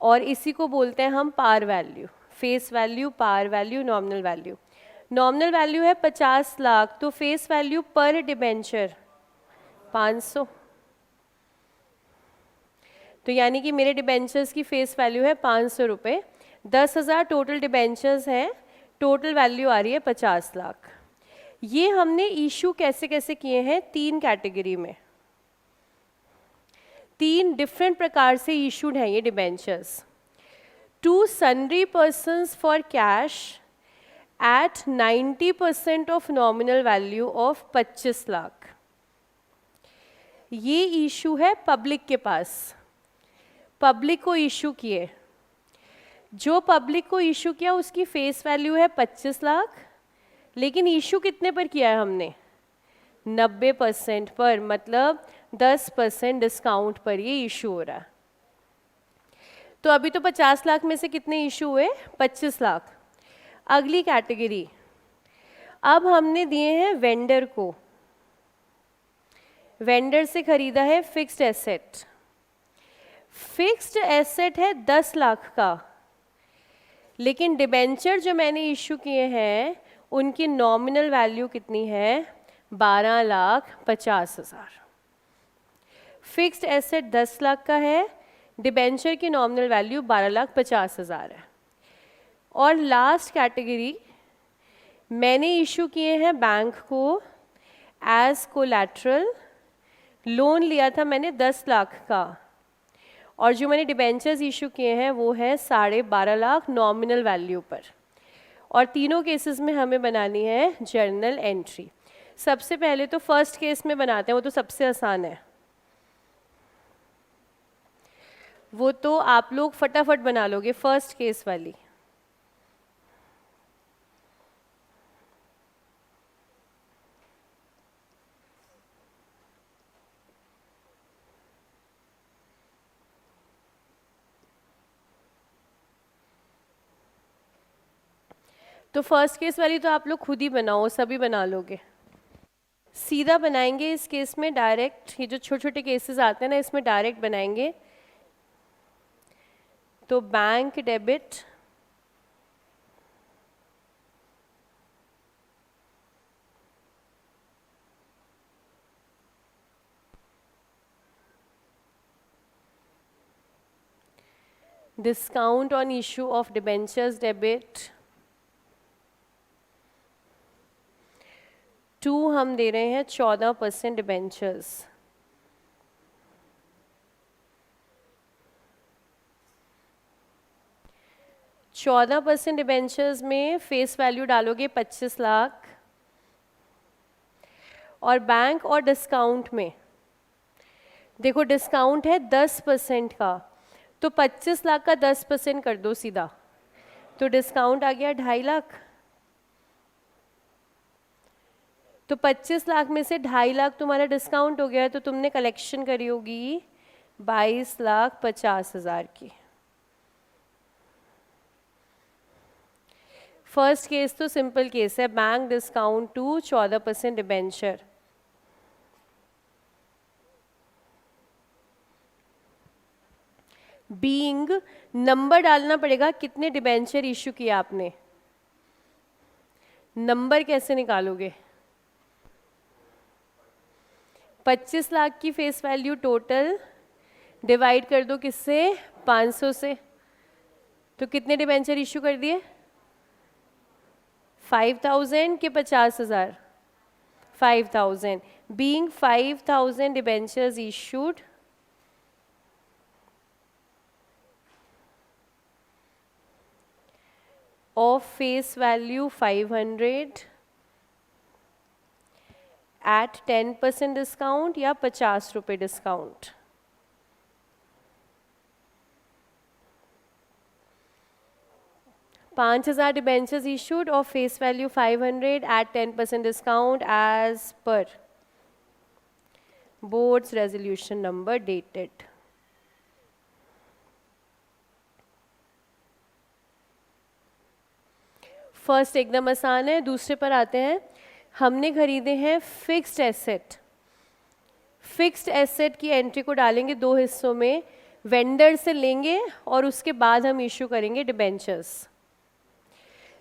और इसी को बोलते हैं हम par value. Face value, par value, nominal value. Nominal value है 50 लाख, तो फेस वैल्यू पर डिबेंचर 500, तो यानी कि मेरे डिबेंचर्स की फेस वैल्यू है 500 रुपये। 10,000 टोटल डिबेंचर्स हैं, टोटल वैल्यू आ रही है 50 लाख। ये हमने इशू कैसे कैसे किए हैं? 3 कैटेगरी में, 3 डिफरेंट प्रकार से इशूड हैं ये debentures. To sundry persons for cash at 90% of nominal value of 25 lakh. ये इशू है पब्लिक के पास, पब्लिक को इशू किए। जो पब्लिक को इशू किया उसकी फेस वैल्यू है 25 लाख, लेकिन इशू कितने पर किया है हमने? 90% पर, मतलब 10% डिस्काउंट पर ये इशू हो रहा है। तो अभी तो 50 लाख में से कितने इशू हुए? 25 लाख। अगली कैटेगरी, अब हमने दिए हैं वेंडर को, वेंडर से खरीदा है फिक्स्ड एसेट। फिक्स्ड एसेट है 10 लाख का, लेकिन डिबेंचर जो मैंने इशू किए हैं उनकी नॉमिनल वैल्यू कितनी है? 12,50,000। फिक्स्ड एसेट 10 लाख का है, डिबेंचर की नॉमिनल वैल्यू 12,50,000 है। और लास्ट कैटेगरी, मैंने इशू किए हैं बैंक को एज कोलैटरल, लोन लिया था मैंने 10 लाख का, और जो मैंने डिबेंचर्स इशू किए हैं वो है 12.5 लाख नॉमिनल वैल्यू पर। और तीनों केसेस में हमें बनानी है जर्नल एंट्री। सबसे पहले तो फर्स्ट केस में बनाते हैं, वो तो सबसे आसान है, वो तो आप लोग फटाफट बना लोगे, फर्स्ट केस वाली। तो फर्स्ट केस वाली तो आप लोग खुद ही बनाओ, सभी बना लोगे। सीधा बनाएंगे इस केस में डायरेक्ट, ये जो छोटे छोटे केसेस आते हैं ना इसमें डायरेक्ट बनाएंगे। तो bank debit discount on issue of debentures debit 2 हम दे रहे हैं 14% डिबेंचर्स। चौदह % डिबेंचर्स में फेस वैल्यू डालोगे 25 लाख, और बैंक और डिस्काउंट में देखो डिस्काउंट है 10% का, तो 25 लाख का 10% कर दो सीधा, तो डिस्काउंट आ गया 2.5 लाख। तो 25 लाख में से 2.5 लाख तुम्हारा डिस्काउंट हो गया, तो तुमने कलेक्शन करी होगी 22,50,000 की। फर्स्ट केस तो सिंपल केस है, bank discount to 14% debenture. Being number डालना पड़ेगा, कितने डिबेंचर इशू किया आपने, नंबर कैसे निकालोगे? 25 लाख की फेस वैल्यू टोटल डिवाइड कर दो किससे? 500 से। तो कितने डिबेंचर इशू कर दिए? 5,000 के 50,000? 5,000. Being 5,000 debentures issued, of face value 500 at 10% discount या 50 रुपये discount. $5,000 debentures issued of face value 500 at 10% discount as per boards resolution number dated. First एकदम आसान है. दूसरे पर आते हैं. हमने खरीदे हैं फिक्स्ड एसेट. फिक्स्ड एसेट की एंट्री को डालेंगे दो हिस्सों में. वेंडर से लेंगे और उसके बाद हम इशू करेंगे डिबेंचर्स.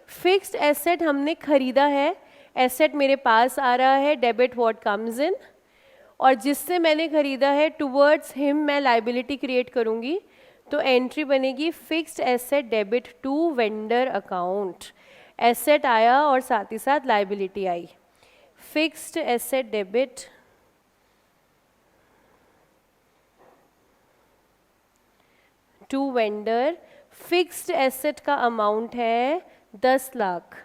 फिक्स्ड एसेट हमने खरीदा है. एसेट मेरे पास आ रहा है, डेबिट व्हाट कम्स इन, और जिससे मैंने खरीदा है टुवर्ड्स हिम मैं लाइबिलिटी क्रिएट करूंगी. तो एंट्री बनेगी fixed asset debit to vendor account. Asset आया और साथ ही साथ लाइबिलिटी आई. Fixed asset debit to vendor. Fixed asset का अमाउंट है 10 लाख.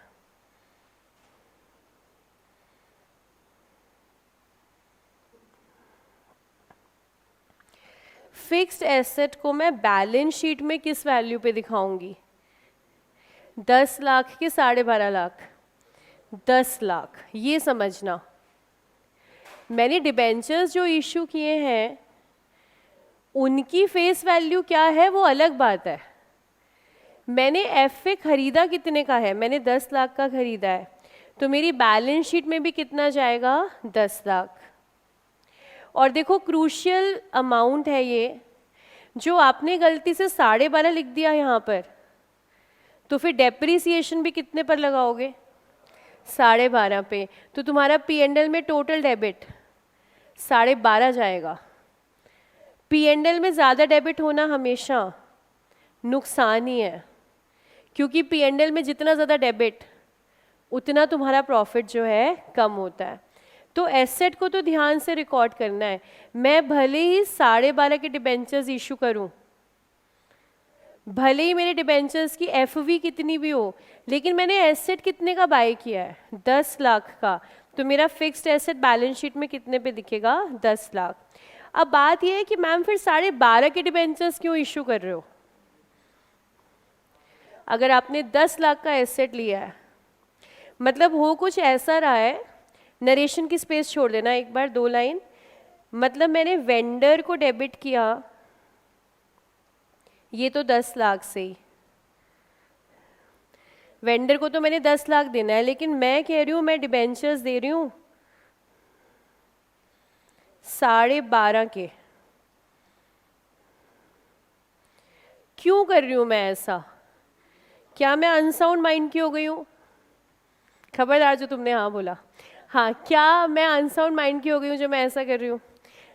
फिक्स्ड एसेट को मैं बैलेंस शीट में किस वैल्यू पे दिखाऊंगी? 10 लाख के 12.5 लाख. 10 लाख. ये समझना, मैंने डिबेंचर्स जो इशू किए हैं उनकी फेस वैल्यू क्या है वो अलग बात है. मैंने एफए खरीदा कितने का है? मैंने 10 लाख का खरीदा है. तो मेरी बैलेंस शीट में भी कितना जाएगा? 10 लाख. और देखो क्रूशियल अमाउंट है ये. जो आपने गलती से 12.5 लिख दिया यहाँ पर, तो फिर डेप्रिसिएशन भी कितने पर लगाओगे? 12.5 पे. तो तुम्हारा P&L में टोटल डेबिट 12.5 जाएगा. P&L में ज़्यादा डेबिट होना हमेशा नुकसान ही है, क्योंकि P&L में जितना ज़्यादा डेबिट उतना तुम्हारा प्रॉफिट जो है कम होता है. तो एसेट को तो ध्यान से रिकॉर्ड करना है. मैं भले ही 12.5 के डिबेंचर्स इशू करूं, भले ही मेरे डिबेंचर्स की FV कितनी भी हो, लेकिन मैंने एसेट कितने का बाय किया है? 10 लाख का. तो मेरा फिक्स्ड एसेट बैलेंस शीट में कितने पे दिखेगा? 10 लाख. अब बात यह है कि मैम फिर 12.5 के डिबेंचर्स क्यों इशू कर रहे हो? अगर आपने 10 लाख का एसेट लिया है, मतलब हो कुछ ऐसा रहा है. नरेशन की स्पेस छोड़ देना एक बार, 2 लाइन. मतलब मैंने वेंडर को डेबिट किया, ये तो 10 लाख से ही. वेंडर को तो मैंने 10 लाख देना है, लेकिन मैं कह रही हूँ मैं डिबेंचर्स दे रही हूँ 12.5 के. क्यों कर रही हूँ मैं ऐसा? क्या मैं अनसाउंड माइंड की हो गई हूँ? खबरदार जो तुमने हाँ बोला. हाँ, क्या मैं अनसाउंड माइंड की हो गई हूँ जो मैं ऐसा कर रही हूँ?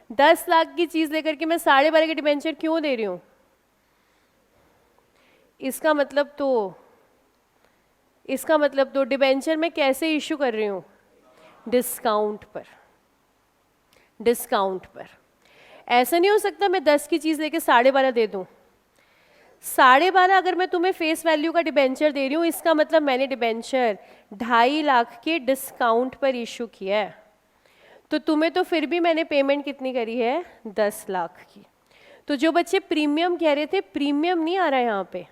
10 लाख की चीज़ लेकर के मैं 12.5 के डिबेंचर क्यों दे रही हूँ? इसका मतलब तो डिबेंचर मैं कैसे इशू कर रही हूँ? डिस्काउंट पर. डिस्काउंट पर. ऐसा नहीं हो सकता मैं 10 की चीज़ लेके 12.5 दे दूँ. 12.5 अगर मैं तुम्हें फेस वैल्यू का डिबेंचर दे रही हूँ, इसका मतलब मैंने डिबेंचर 2.5 लाख के डिस्काउंट पर इशू किया है. तो तुम्हें तो फिर भी मैंने पेमेंट कितनी करी है? 10 लाख की. तो जो बच्चे प्रीमियम कह रहे थे, प्रीमियम नहीं आ रहा है यहाँ पे,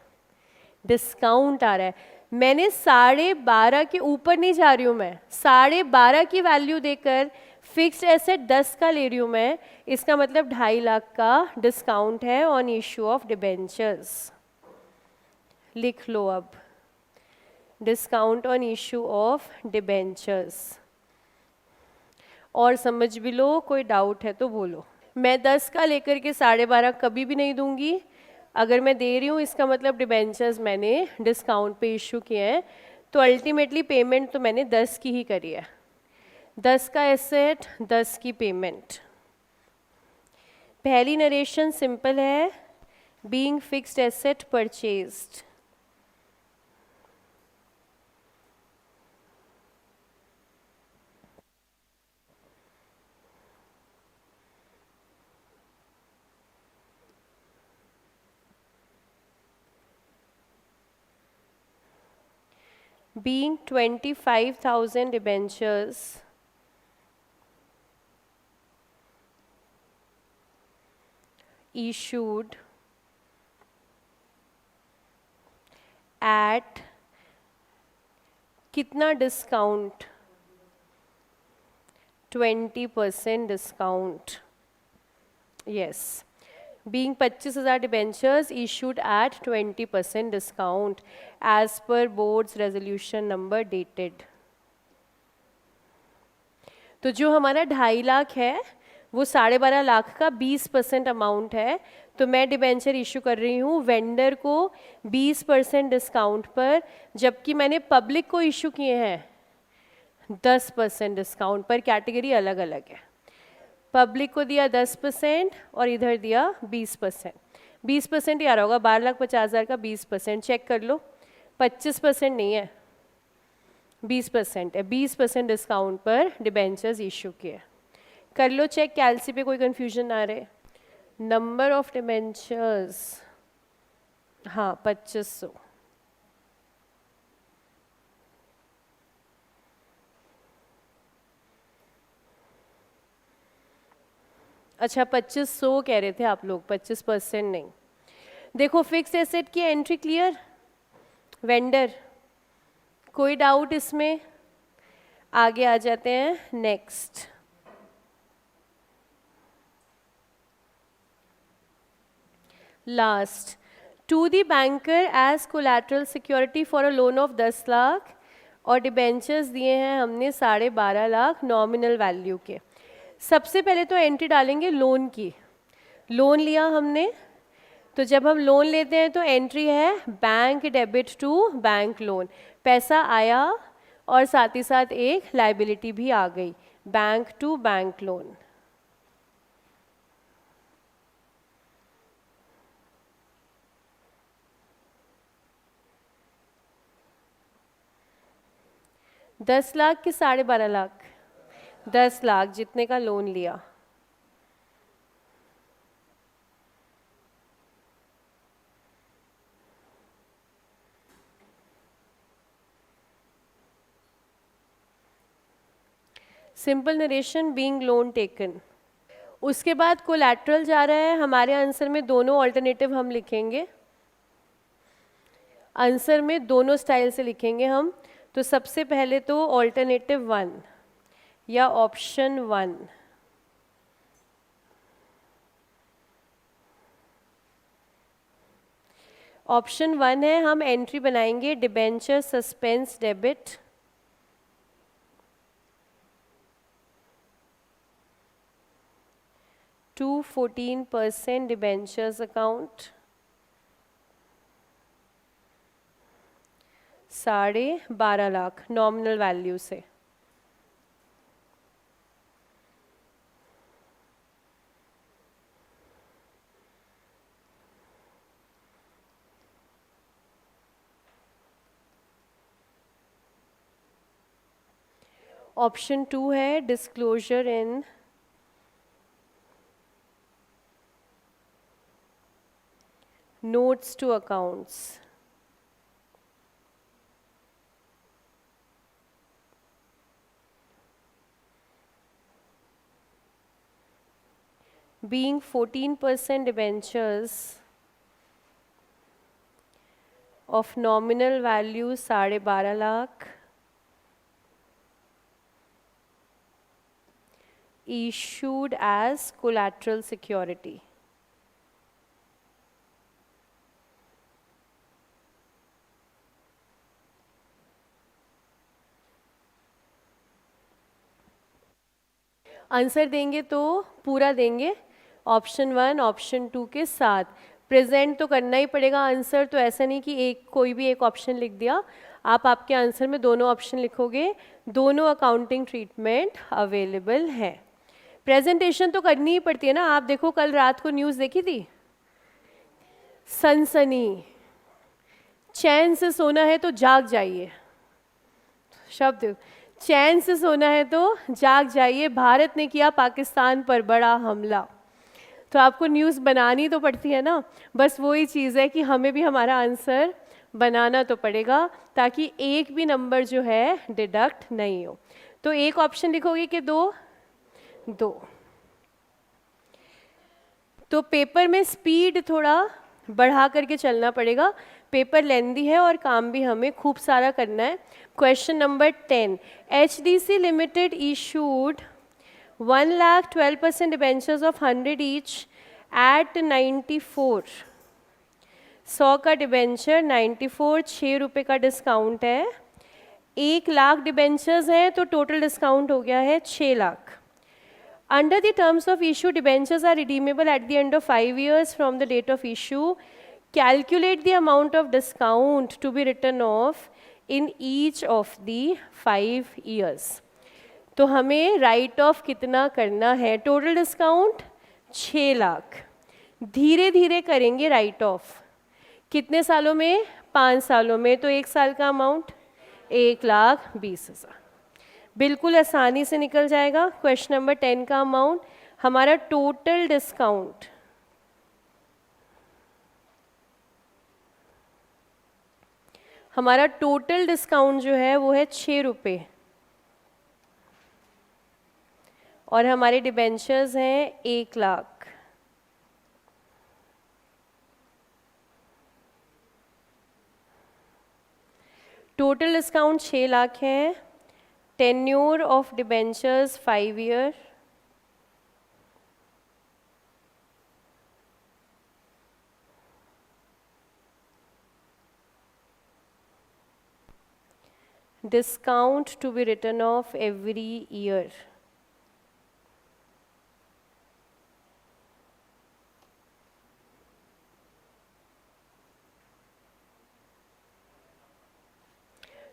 डिस्काउंट आ रहा है. मैंने 12.5 के ऊपर नहीं जा रही हूँ. मैं 12.5 की वैल्यू देकर फिक्स्ड एसेट 10 का ले रही हूँ मैं. इसका मतलब 2.5 लाख का डिस्काउंट है ऑन इशू ऑफ डिबेंचर्स. लिख लो अब, discount on issue of debentures. और समझ भी लो, कोई डाउट है तो बोलो. मैं 10 का लेकर के 12.5 कभी भी नहीं दूंगी. अगर मैं दे रही हूँ इसका मतलब डिबेंचर्स मैंने डिस्काउंट पे इशू किए हैं. तो अल्टीमेटली पेमेंट तो मैंने 10 की ही करी है. 10 का एसेट, 10 की पेमेंट. पहली नरेशन सिंपल है, being fixed asset purchased. being 25,000 debentures issued at कितना discount 20% discount yes being 25,000 debentures issued at 20% discount as per board's resolution number dated. तो जो हमारा 2.5 लाख है वो 12.5 लाख का 20% अमाउंट है, तो मैं डिबेंचर इशू कर रही हूँ वेंडर को 20% डिस्काउंट पर, जबकि मैंने पब्लिक को इशू किए हैं 10% डिस्काउंट पर। कैटेगरी अलग अलग है, पब्लिक को दिया 10% और इधर दिया 20%। 20% ही आ रहा होगा, 12,50,000 का 20%, चेक कर लो, 25% नहीं है 20% है। 20% डिस्काउंट पर डिबेंचर्स इशू किए, कर लो चेक, कैलसी पे कोई कंफ्यूजन ना रहे। नंबर ऑफ डिबेंचर्स हाँ 2500। अच्छा 2500 कह रहे थे आप लोग, 25% नहीं। देखो फिक्स एसेट की एंट्री क्लियर, वेंडर, कोई डाउट इसमें? आगे आ जाते हैं next. Last, to the banker as collateral security for a loan of 10 lakh और डिबेंचर्स दिए हैं हमने 12.5 लाख नॉमिनल वैल्यू के। सबसे पहले तो एंट्री डालेंगे लोन की। लोन लिया हमने, तो जब हम लोन लेते हैं तो एंट्री है bank debit to bank loan, पैसा आया और साथ ही साथ एक लायबिलिटी भी आ गई, बैंक टू बैंक लोन। दस लाख कि 12.5 लाख? 10 लाख जितने का लोन लिया। Simple narration being loan taken. उसके बाद कोलैटरल जा रहा है, हमारे आंसर में दोनों ऑल्टरनेटिव हम लिखेंगे, आंसर में दोनों स्टाइल से लिखेंगे हम। तो सबसे पहले तो ऑल्टरनेटिव 1 या ऑप्शन 1, ऑप्शन 1 है, हम एंट्री बनाएंगे debenture suspense debit to 14% debentures account 12.5 lakh nominal value से। ऑप्शन 2 है disclosure in notes to accounts being 14% debentures of nominal value 12.5 lakh issued as collateral security। Answer देंगे तो पूरा देंगे ऑप्शन 1 ऑप्शन 2 के साथ। प्रेजेंट तो करना ही पड़ेगा आंसर, तो ऐसा नहीं कि एक कोई भी एक ऑप्शन लिख दिया, आप आपके आंसर में दोनों ऑप्शन लिखोगे, दोनों अकाउंटिंग ट्रीटमेंट अवेलेबल है। प्रेजेंटेशन तो करनी ही पड़ती है ना। आप देखो कल रात को न्यूज़ देखी थी, सनसनी, चैन से सोना है तो जाग जाइए, शब्द चैन से सोना है तो जाग जाइए, भारत ने किया पाकिस्तान पर बड़ा हमला। तो आपको न्यूज़ बनानी तो पड़ती है ना, बस वही चीज़ है कि हमें भी हमारा आंसर बनाना तो पड़ेगा ताकि एक भी नंबर जो है डिडक्ट नहीं हो। तो एक ऑप्शन लिखोगे कि दो, दो। तो पेपर में स्पीड थोड़ा बढ़ा करके चलना पड़ेगा, पेपर लेंदी है और काम भी हमें खूब सारा करना है। Question number 10, HDC limited issued 1,12% debentures of 100 each eight 94। 100 का डिबेंचर 94, 6 रुपये का डिस्काउंट है। 1 लाख डिबेंचर्स हैं तो टोटल डिस्काउंट हो गया है 6 lakh. Under the terms of issue, debentures are redeemable at the end of 5 years from the date of issue. Calculate the amount of discount to be written off in each of the 5 years. तो हमें right of कितना करना है? Total discount 6 lakh. धीरे धीरे करेंगे right of. कितने सालों में? 5 सालों में। तो 1 साल का अमाउंट 1,20,000 बिल्कुल आसानी से निकल जाएगा। क्वेश्चन नंबर 10 का अमाउंट, हमारा टोटल डिस्काउंट जो है वो है 6 रुपये और हमारे डिबेंचर्स हैं 1 लाख। टोटल डिस्काउंट 6 लाख है। Tenure of debentures 5 year. Discount to be written off every year.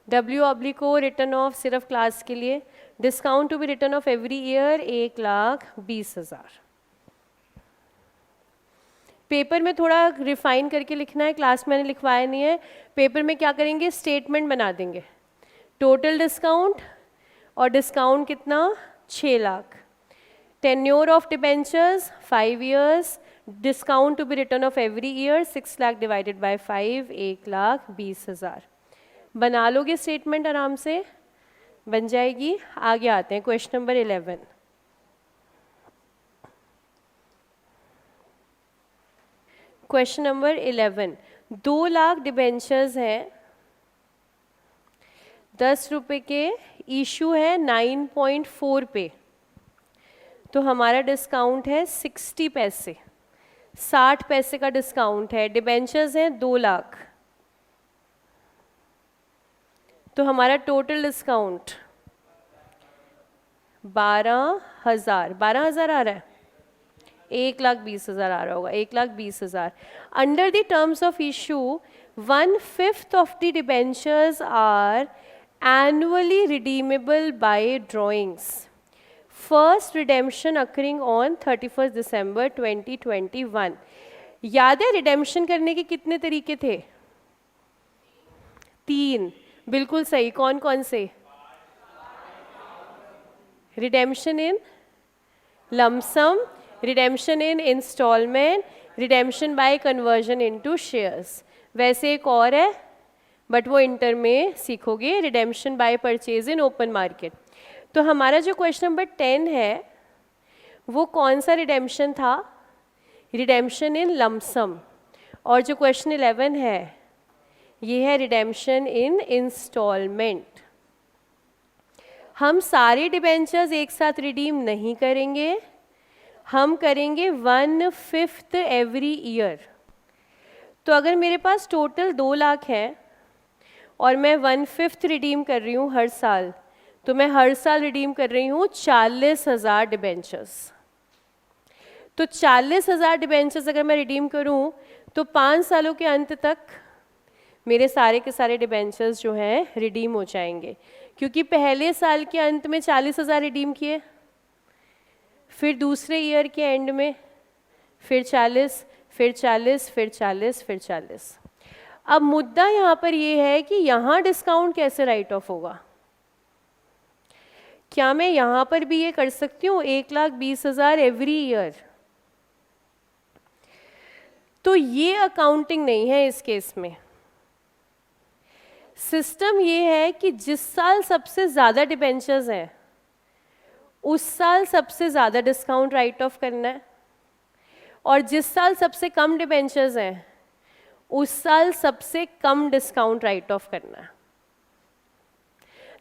W/O written off सिर्फ क्लास के लिए। Discount to be written off every year 1,20,000। Paper में थोड़ा रिफाइन करके लिखना है, क्लास में मैंने लिखवाया नहीं है। पेपर में क्या करेंगे? स्टेटमेंट बना देंगे। टोटल डिस्काउंट और डिस्काउंट कितना? 6 lakh. Tenure of debentures 5 years. Discount to be written off every year 6 lakh divided by 5, 1,20,000। बना लोगे स्टेटमेंट? आराम से बन जाएगी। आगे आते हैं question number 11। Question number 11, 2 lakh debentures हैं, 10 रुपये के, इशू है 9.4 पे। तो हमारा डिस्काउंट है 60 पैसे, 60 पैसे का डिस्काउंट है। डिबेंचर्स हैं 2 लाख। तो हमारा टोटल डिस्काउंट 12,000। 12,000 आ रहा है, 1,20,000 आ रहा होगा, 1,20,000। Under the terms of issue 1/5 of the debentures are annually redeemable by drawings. First redemption occurring on 31 दिसंबर 2021। याद है रिडेम्पशन करने के कितने तरीके थे? 3। बिल्कुल सही। कौन कौन से? Redemption in lump sum, redemption in instalment, redemption by conversion into shares. वैसे एक और है बट वो इंटर में सीखोगे, redemption by purchase in open market. तो हमारा जो क्वेश्चन नंबर 10 है वो कौन सा रिडेम्पशन था? Redemption in lump sum. और जो क्वेश्चन 11 है ये है रिडेम्पशन इन इंस्टॉलमेंट। हम सारे डिबेंचर्स एक साथ रिडीम नहीं करेंगे, हम करेंगे 1/5 एवरी ईयर। तो अगर मेरे पास टोटल 2 लाख है और मैं 1/5 रिडीम कर रही हूँ हर साल, तो मैं हर साल रिडीम कर रही हूँ 40,000 डिबेंचर्स। तो 40,000 डिबेंचर्स अगर मैं रिडीम करूँ तो 5 सालों के अंत तक मेरे सारे के सारे डिबेंचर्स जो हैं रिडीम हो जाएंगे, क्योंकि पहले साल के अंत में 40,000 रिडीम किए, फिर दूसरे ईयर के एंड में फिर 40, फिर 40, फिर 40, फिर 40। अब मुद्दा यहाँ पर ये है कि यहाँ डिस्काउंट कैसे राइट ऑफ होगा? क्या मैं यहाँ पर भी ये कर सकती हूँ 1,20,000 एवरी ईयर? तो ये अकाउंटिंग नहीं है इस केस में। सिस्टम ये है कि जिस साल सबसे ज़्यादा डिबेंचर्स हैं उस साल सबसे ज़्यादा डिस्काउंट राइट ऑफ करना है, और जिस साल सबसे कम डिबेंचर्स हैं उस साल सबसे कम डिस्काउंट राइट ऑफ करना है।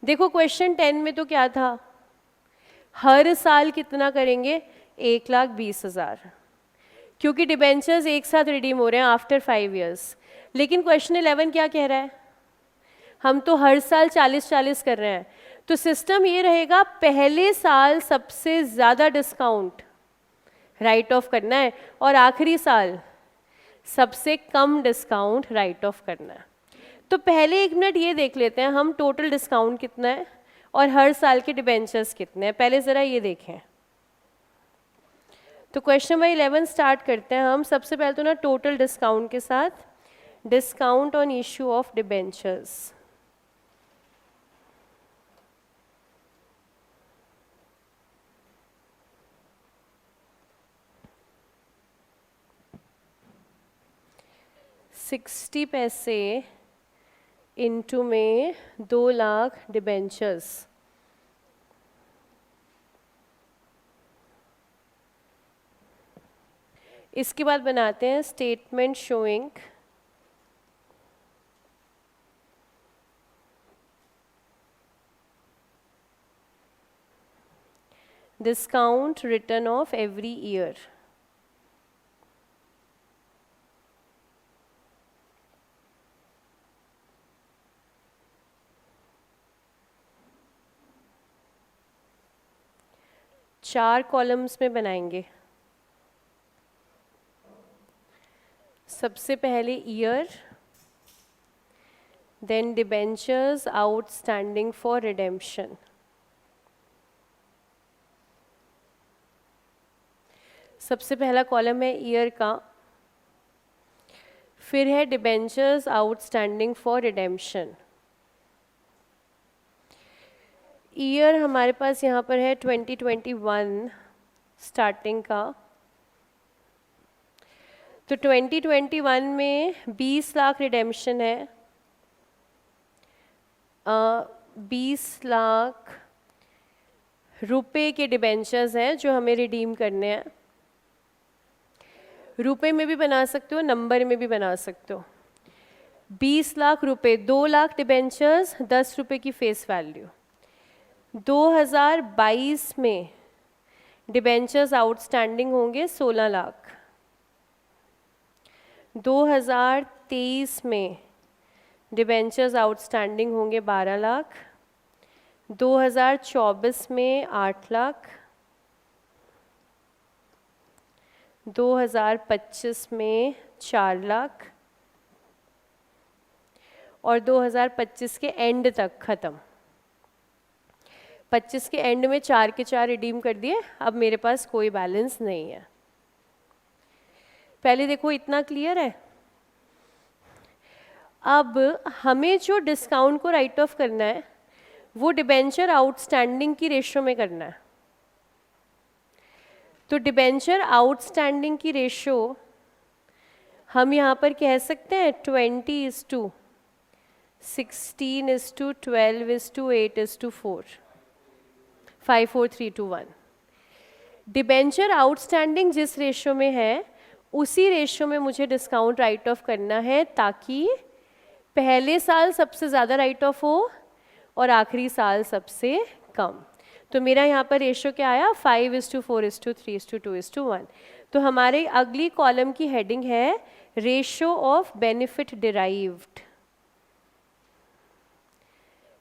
देखो क्वेश्चन 10 में तो क्या था, हर साल कितना करेंगे, 1,20,000, क्योंकि डिबेंचर्स एक साथ रिडीम हो रहे हैं आफ्टर 5 ईयर्स। लेकिन क्वेश्चन 11 क्या कह रहा है, हम तो हर साल 40-40 कर रहे हैं, तो सिस्टम ये रहेगा पहले साल सबसे ज़्यादा डिस्काउंट राइट ऑफ करना है और आखिरी साल सबसे कम डिस्काउंट राइट ऑफ करना है। तो पहले 1 मिनट ये देख लेते हैं हम टोटल डिस्काउंट कितना है और हर साल के डिबेंचर्स कितने हैं, पहले ज़रा ये देखें। तो क्वेश्चन नंबर 11 स्टार्ट करते हैं हम। सबसे पहले तो ना टोटल डिस्काउंट के साथ, discount on issue of debentures. $60 पैसे इंटू में 2 लाख डिबेंचर्स, इसके बाद बनाते हैं statement showing discount written off every year. चार कॉलम्स में बनाएंगे। सबसे पहले year, then debentures outstanding for redemption, सबसे पहला कॉलम है ईयर का, फिर है debentures outstanding for redemption. Year हमारे पास यहाँ पर है 2021 स्टार्टिंग का, तो 2021 में 20 लाख रिडेम्पशन है, 20 लाख रुपए के डिबेंचर्स हैं जो हमें रिडीम करने हैं। रुपए में भी बना सकते हो, नंबर में भी बना सकते हो। 20 लाख रुपए, 2 लाख डिबेंचर्स, 10 रुपए की फेस वैल्यू। 2022 में डिबेंचर्स आउटस्टैंडिंग होंगे 16 लाख। 2023 में डिबेंचर्स आउटस्टैंडिंग होंगे 12 लाख। 2024 में 8 लाख। 2025 में 4 लाख और 2025 के एंड तक ख़त्म। 25 के एंड में 4 के 4 रिडीम कर दिए, अब मेरे पास कोई बैलेंस नहीं है। पहले देखो इतना क्लियर है। अब हमें जो डिस्काउंट को राइट ऑफ करना है वो डिबेंचर आउटस्टैंडिंग की रेशो में करना है। तो डिबेंचर आउटस्टैंडिंग की रेशो हम यहाँ पर कह सकते हैं 20:16:12:8:4, 5 4 3 2 1। डिबेंचर आउटस्टैंडिंग जिस रेशो में है उसी रेशो में मुझे डिस्काउंट राइट ऑफ करना है, ताकि पहले साल सबसे ज़्यादा राइट ऑफ हो और आखिरी साल सबसे कम। तो मेरा यहाँ पर रेशो क्या आया, 5:4:3:2:1। तो हमारे अगली कॉलम की हेडिंग है ratio of benefit derived.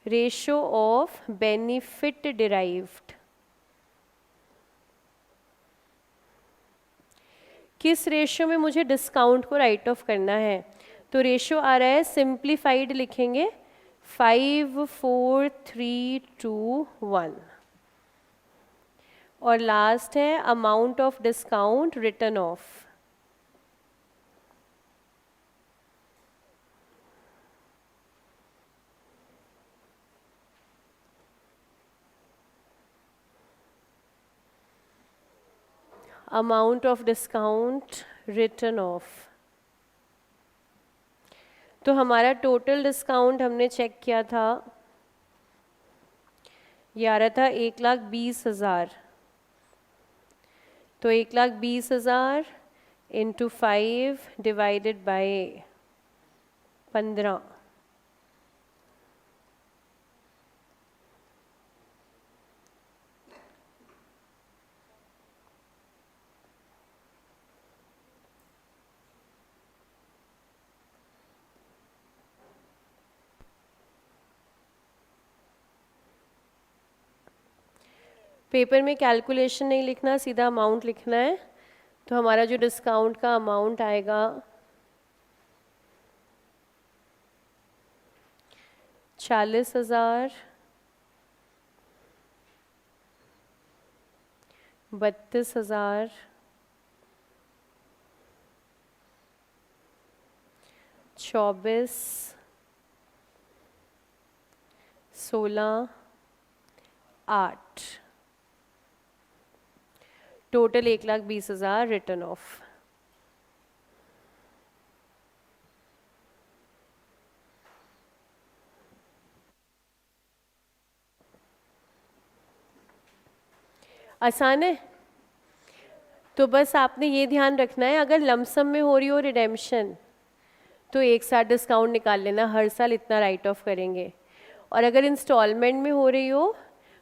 Ratio of benefit derived किस रेशो में मुझे डिस्काउंट को राइट ऑफ करना है। तो रेशो आ रहा है, सिंप्लीफाइड लिखेंगे 5 4 3 2 1 और लास्ट है amount of discount written of. Amount of discount written of. तो हमारा टोटल डिस्काउंट हमने चेक किया था, ये आ रहा था 1,20,000। तो 1,20,000 इंटू 5 डिवाइडेड बाय 15। पेपर में कैलकुलेशन नहीं लिखना, सीधा अमाउंट लिखना है। तो हमारा जो डिस्काउंट का अमाउंट आएगा 40,000, 32,000, 24, 16, 8, टोटल 1,20,000 रिटर्न ऑफ। आसान है। तो बस आपने ये ध्यान रखना है, अगर लमसम में हो रही हो रिडेम्पशन तो एक साथ डिस्काउंट निकाल लेना, हर साल इतना राइट ऑफ करेंगे। और अगर इंस्टॉलमेंट में हो रही हो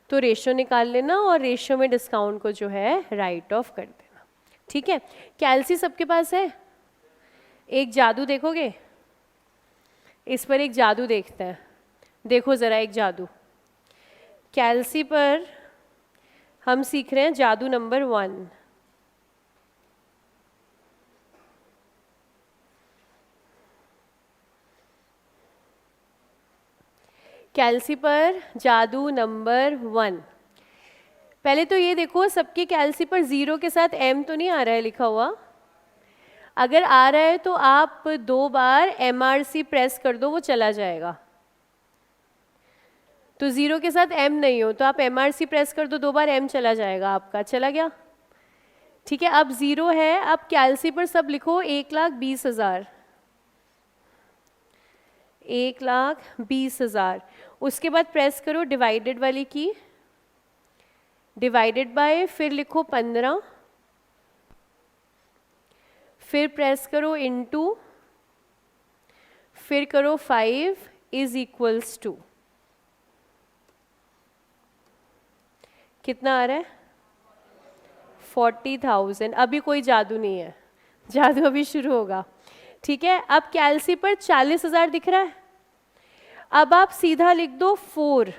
तो रेशो निकाल लेना और रेशो में डिस्काउंट को जो है राइट ऑफ कर देना। ठीक है, कैलसी सबके पास है। एक जादू देखोगे, इस पर एक जादू देखते हैं। देखो ज़रा एक जादू। कैलसी पर हम सीख रहे हैं जादू नंबर 1। कैलसी पर जादू नंबर 1। पहले तो ये देखो सबके कैलसी पर 0 के साथ m तो नहीं आ रहा है लिखा हुआ। अगर आ रहा है तो आप 2 बार MRC प्रेस कर दो, वो चला जाएगा। तो 0 के साथ m नहीं हो तो आप MRC प्रेस कर दो, 2 बार m चला जाएगा, आपका चला गया। ठीक है, अब 0 है, अब कैलसी पर सब लिखो 1,20,000, 1,20,000। उसके बाद प्रेस करो डिवाइडेड वाली की, डिवाइडेड बाय, फिर लिखो 15, फिर प्रेस करो इनटू, फिर करो 5 इज इक्वल्स टू, कितना आ रहा है 40,000। अभी कोई जादू नहीं है, जादू अभी शुरू होगा। ठीक है, अब कैलसी पर 40,000 दिख रहा है। अब आप सीधा लिख दो 4,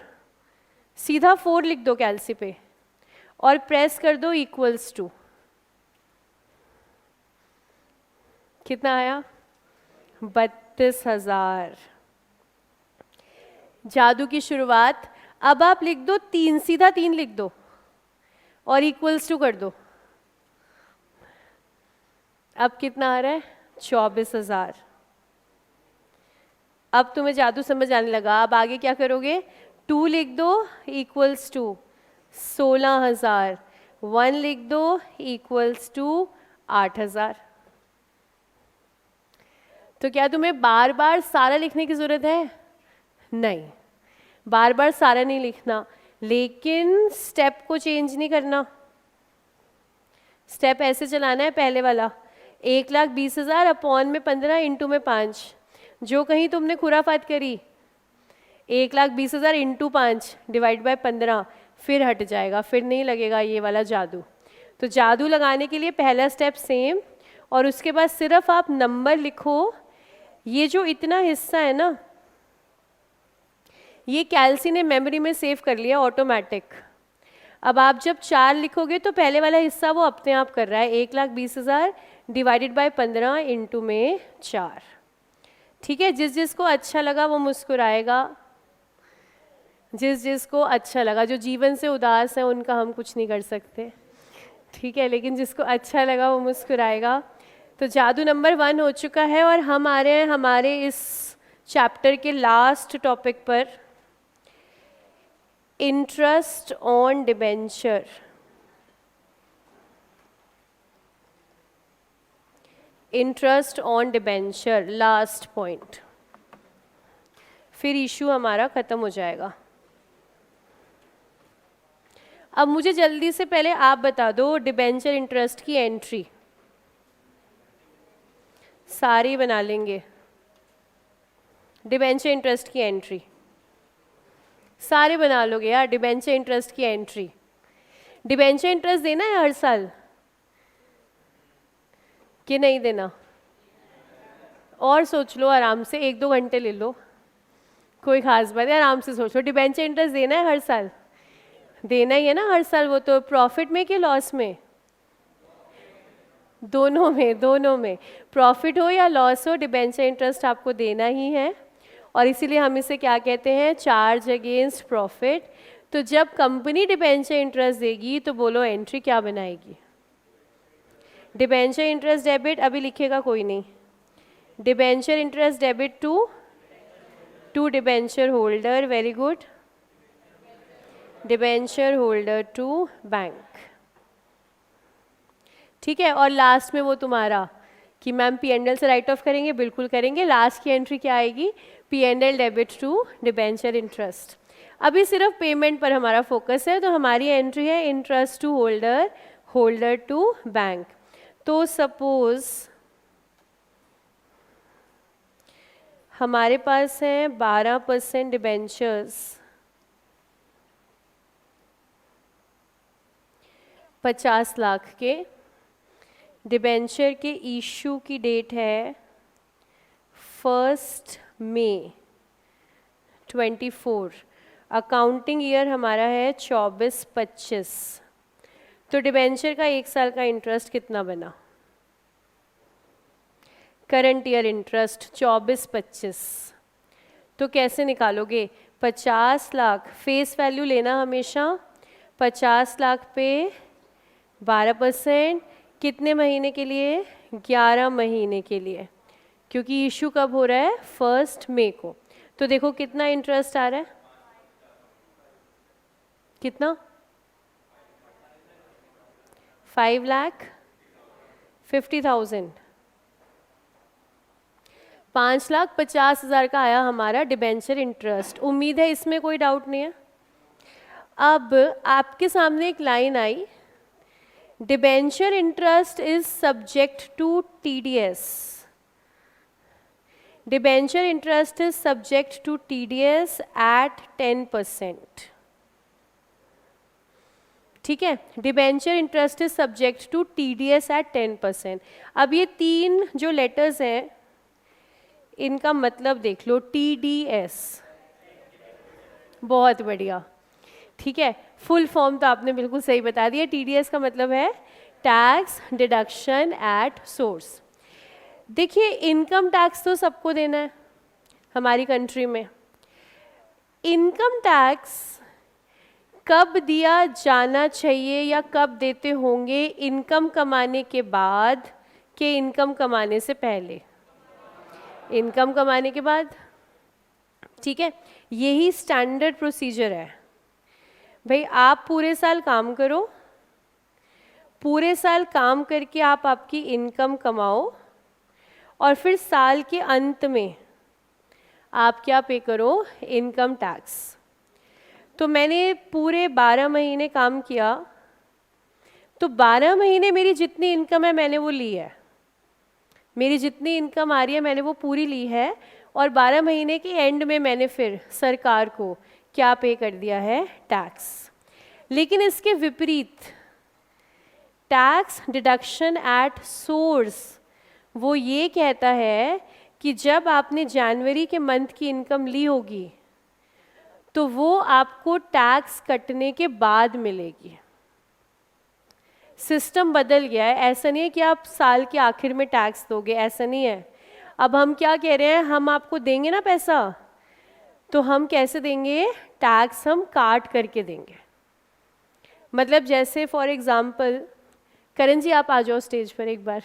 सीधा 4 लिख दो कैलसी पे और प्रेस कर दो इक्वल्स टू, कितना आया 32,000। जादू की शुरुआत। अब आप लिख दो 3, सीधा 3 लिख दो और इक्वल्स टू कर दो। अब कितना आ रहा है 24,000। अब तुम्हें जादू समझ आने लगा। अब आगे क्या करोगे, 2 लिख दो इक्वल्स टू 16,000, 1 लिख दो इक्वल्स टू 8,000। तो क्या तुम्हें बार बार सारा लिखने की ज़रूरत है? नहीं, बार बार सारा नहीं लिखना, लेकिन स्टेप को चेंज नहीं करना। स्टेप ऐसे चलाना है, पहले वाला 1,20,000 अपॉन में 15 इंटू में 5। जो कहीं तुमने खुराफात करी 1,20,000 इंटू 5 डिवाइड बाय 15, फिर हट जाएगा, फिर नहीं लगेगा ये वाला जादू। तो जादू लगाने के लिए पहला स्टेप सेम, और उसके बाद सिर्फ आप नंबर लिखो। ये जो इतना हिस्सा है ना, ये कैलसी ने मेमोरी में सेव कर लिया ऑटोमेटिक। अब आप जब 4 लिखोगे तो पहले वाला हिस्सा वो अपने आप कर रहा है, 1,20,000 डिवाइडेड बाय 15 इंटू में 4। ठीक है, जिस जिसको अच्छा लगा वो मुस्कुराएगा, जिस जिसको अच्छा लगा। जो जीवन से उदास है उनका हम कुछ नहीं कर सकते, ठीक है, लेकिन जिसको अच्छा लगा वो मुस्कुराएगा। तो जादू नंबर 1 हो चुका है और हम आ रहे हैं हमारे इस चैप्टर के लास्ट टॉपिक पर, interest on debenture. Interest on debenture, last point. फिर इशू हमारा ख़त्म हो जाएगा। अब मुझे जल्दी से पहले आप बता दो डिबेंचर इंटरेस्ट की एंट्री, सारी बना लेंगे। डिबेंचर इंटरेस्ट की एंट्री सारे बना लोगे यार। डिबेंचर इंटरेस्ट की एंट्री, डिबेंचर इंटरेस्ट देना है हर साल कि नहीं देना? और सोच लो आराम से, 1-2 घंटे ले लो, कोई खास बात है, आराम से सोच लो। डिबेंचर इंटरेस्ट देना है हर साल? देना ही है ना हर साल। वो तो प्रॉफिट में कि लॉस में? दोनों में, दोनों में। प्रॉफिट हो या लॉस हो, डिबेंचर इंटरेस्ट आपको देना ही है। और इसीलिए हम इसे क्या कहते हैं? Charge against profit. तो जब कंपनी डिबेंचर इंटरेस्ट देगी तो बोलो एंट्री क्या बनाएगी? डिबेंचर इंटरेस्ट डेबिट, अभी लिखेगा कोई नहीं। Debenture interest debit to debenture holder, very good. Debenture holder to bank, ठीक है। और लास्ट में वो तुम्हारा कि मैम P&L से राइट ऑफ करेंगे, बिल्कुल करेंगे। लास्ट की एंट्री क्या आएगी? P&L debit to debenture interest. अभी सिर्फ पेमेंट पर हमारा फोकस है, तो हमारी एंट्री है interest to holder, holder to bank. तो सपोज हमारे पास है 12% डिबेंचर्स, 50 लाख के। डिबेंचर के इशू की डेट है 1 मई 24। अकाउंटिंग ईयर हमारा है 24-25। तो डिबेंचर का 1 साल का इंटरेस्ट कितना बना? Current year interest 24-25। तो कैसे निकालोगे? 50 लाख फेस वैल्यू लेना हमेशा। 50 लाख पे 12%, कितने महीने के लिए? 11 महीने के लिए, क्योंकि इशू कब हो रहा है? 1 मई को। तो देखो कितना इंटरेस्ट आ रहा है, कितना? 5,50,000। 5,50,000 का आया हमारा डिबेंचर इंटरेस्ट। उम्मीद है इसमें कोई डाउट नहीं है। अब आपके सामने एक लाइन आई, debenture interest is subject to TDS। Debenture interest is subject to TDS at 10%, ठीक है। Debenture interest is subject to TDS at 10%। अब ये 3 जो लेटर्स हैं इनका मतलब देख लो, TDS, बहुत बढ़िया, ठीक है। फुल फॉर्म तो आपने बिल्कुल सही बता दिया। TDS का मतलब है टैक्स डिडक्शन एट सोर्स। देखिए इनकम टैक्स तो सबको देना है हमारी कंट्री में। इनकम टैक्स कब दिया जाना चाहिए या कब देते होंगे? इनकम कमाने के बाद कि इनकम कमाने से पहले? इनकम कमाने के बाद, ठीक है। यही स्टैंडर्ड प्रोसीजर है भाई। आप पूरे साल काम करो, पूरे साल काम करके आप आपकी इनकम कमाओ, और फिर साल के अंत में आप क्या पे करो? Income tax. तो मैंने पूरे 12 महीने काम किया, तो 12 महीने मेरी जितनी इनकम है मैंने वो ली है। मेरी जितनी इनकम आ रही है मैंने वो पूरी ली है, और 12 महीने के एंड में मैंने फिर सरकार को क्या पे कर दिया है? टैक्स। लेकिन इसके विपरीत टैक्स डिडक्शन एट सोर्स वो ये कहता है कि जब आपने जनवरी के मंथ की इनकम ली होगी तो वो आपको टैक्स कटने के बाद मिलेगी। सिस्टम बदल गया है। ऐसा नहीं है कि आप साल के आखिर में टैक्स दोगे, ऐसा नहीं है। अब हम क्या कह रहे हैं? हम आपको देंगे ना पैसा, तो हम कैसे देंगे? टैक्स हम काट करके देंगे। मतलब जैसे फॉर एग्जांपल, करण जी आप आ जाओ स्टेज पर एक बार।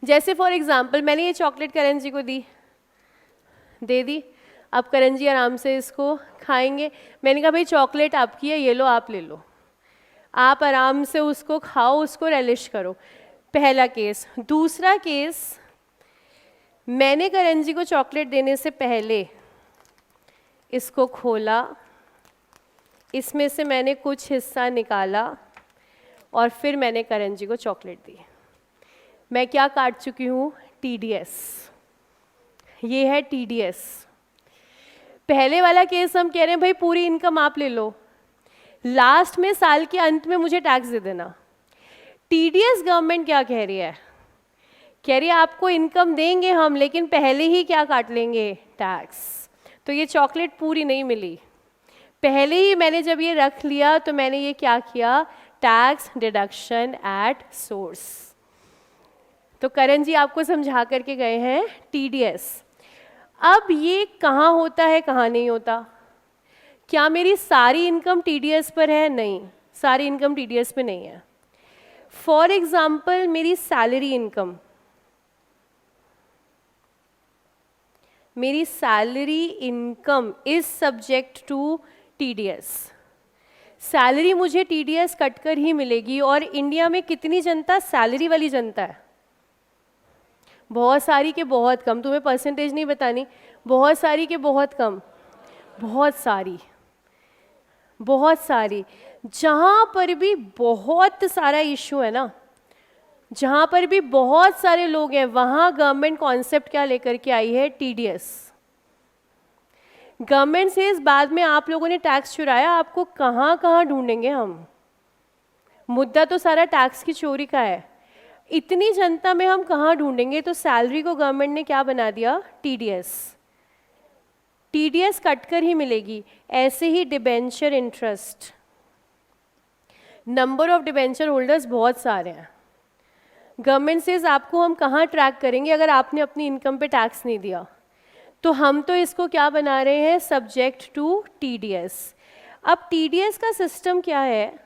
जैसे फॉर एग्जांपल मैंने ये चॉकलेट करण जी को दे दी। अब करण जी आराम से इसको खाएंगे। मैंने कहा भाई चॉकलेट आपकी है, ये लो, आप ले लो, आप आराम से उसको खाओ, उसको रेलिश करो। पहला केस। दूसरा केस, मैंने करण जी को चॉकलेट देने से पहले इसको खोला, इसमें से मैंने कुछ हिस्सा निकाला और फिर मैंने करण जी को चॉकलेट दी। मैं क्या काट चुकी हूँ? TDS। ये है TDS। पहले वाला केस हम कह रहे हैं भाई पूरी इनकम आप ले लो, लास्ट में साल के अंत में मुझे टैक्स दे देना। TDS गवर्नमेंट क्या कह रही है? कह रही है आपको इनकम देंगे हम, लेकिन पहले ही क्या काट लेंगे? टैक्स। तो ये चॉकलेट पूरी नहीं मिली। पहले ही मैंने जब ये रख लिया तो मैंने ये क्या किया? Tax deduction at source. तो करण जी आपको समझा करके गए हैं TDS। अब ये कहाँ होता है, कहाँ नहीं होता? क्या मेरी सारी इनकम TDS पर है? नहीं, सारी इनकम TDS पे नहीं है। फॉर एग्जाम्पल मेरी सैलरी इनकम, मेरी salary income is subject to TDS। Salary मुझे TDS कटकर ही मिलेगी। और इंडिया में कितनी जनता सैलरी वाली जनता है? बहुत सारी के बहुत कम। तुम्हें परसेंटेज नहीं बतानी, बहुत सारी के बहुत कम, बहुत सारी, बहुत सारी। जहाँ पर भी बहुत सारा इशू है ना, जहाँ पर भी बहुत सारे लोग हैं, वहाँ गवर्नमेंट कॉन्सेप्ट क्या लेकर के आई है? TDS। गवर्नमेंट से इस बाद में आप लोगों ने टैक्स चुराया, आपको कहाँ कहाँ ढूंढेंगे हम? मुद्दा तो सारा टैक्स की चोरी का है। इतनी जनता में हम कहाँ ढूंढेंगे? तो सैलरी को गवर्नमेंट ने क्या बना दिया? TDS। TDS कटकर ही मिलेगी। ऐसे ही debenture interest, number of debenture holders बहुत सारे हैं। गवर्नमेंट से आपको हम कहाँ ट्रैक करेंगे अगर आपने अपनी इनकम पे टैक्स नहीं दिया? तो हम तो इसको क्या बना रहे हैं? Subject to TDS। अब TDS का सिस्टम क्या है?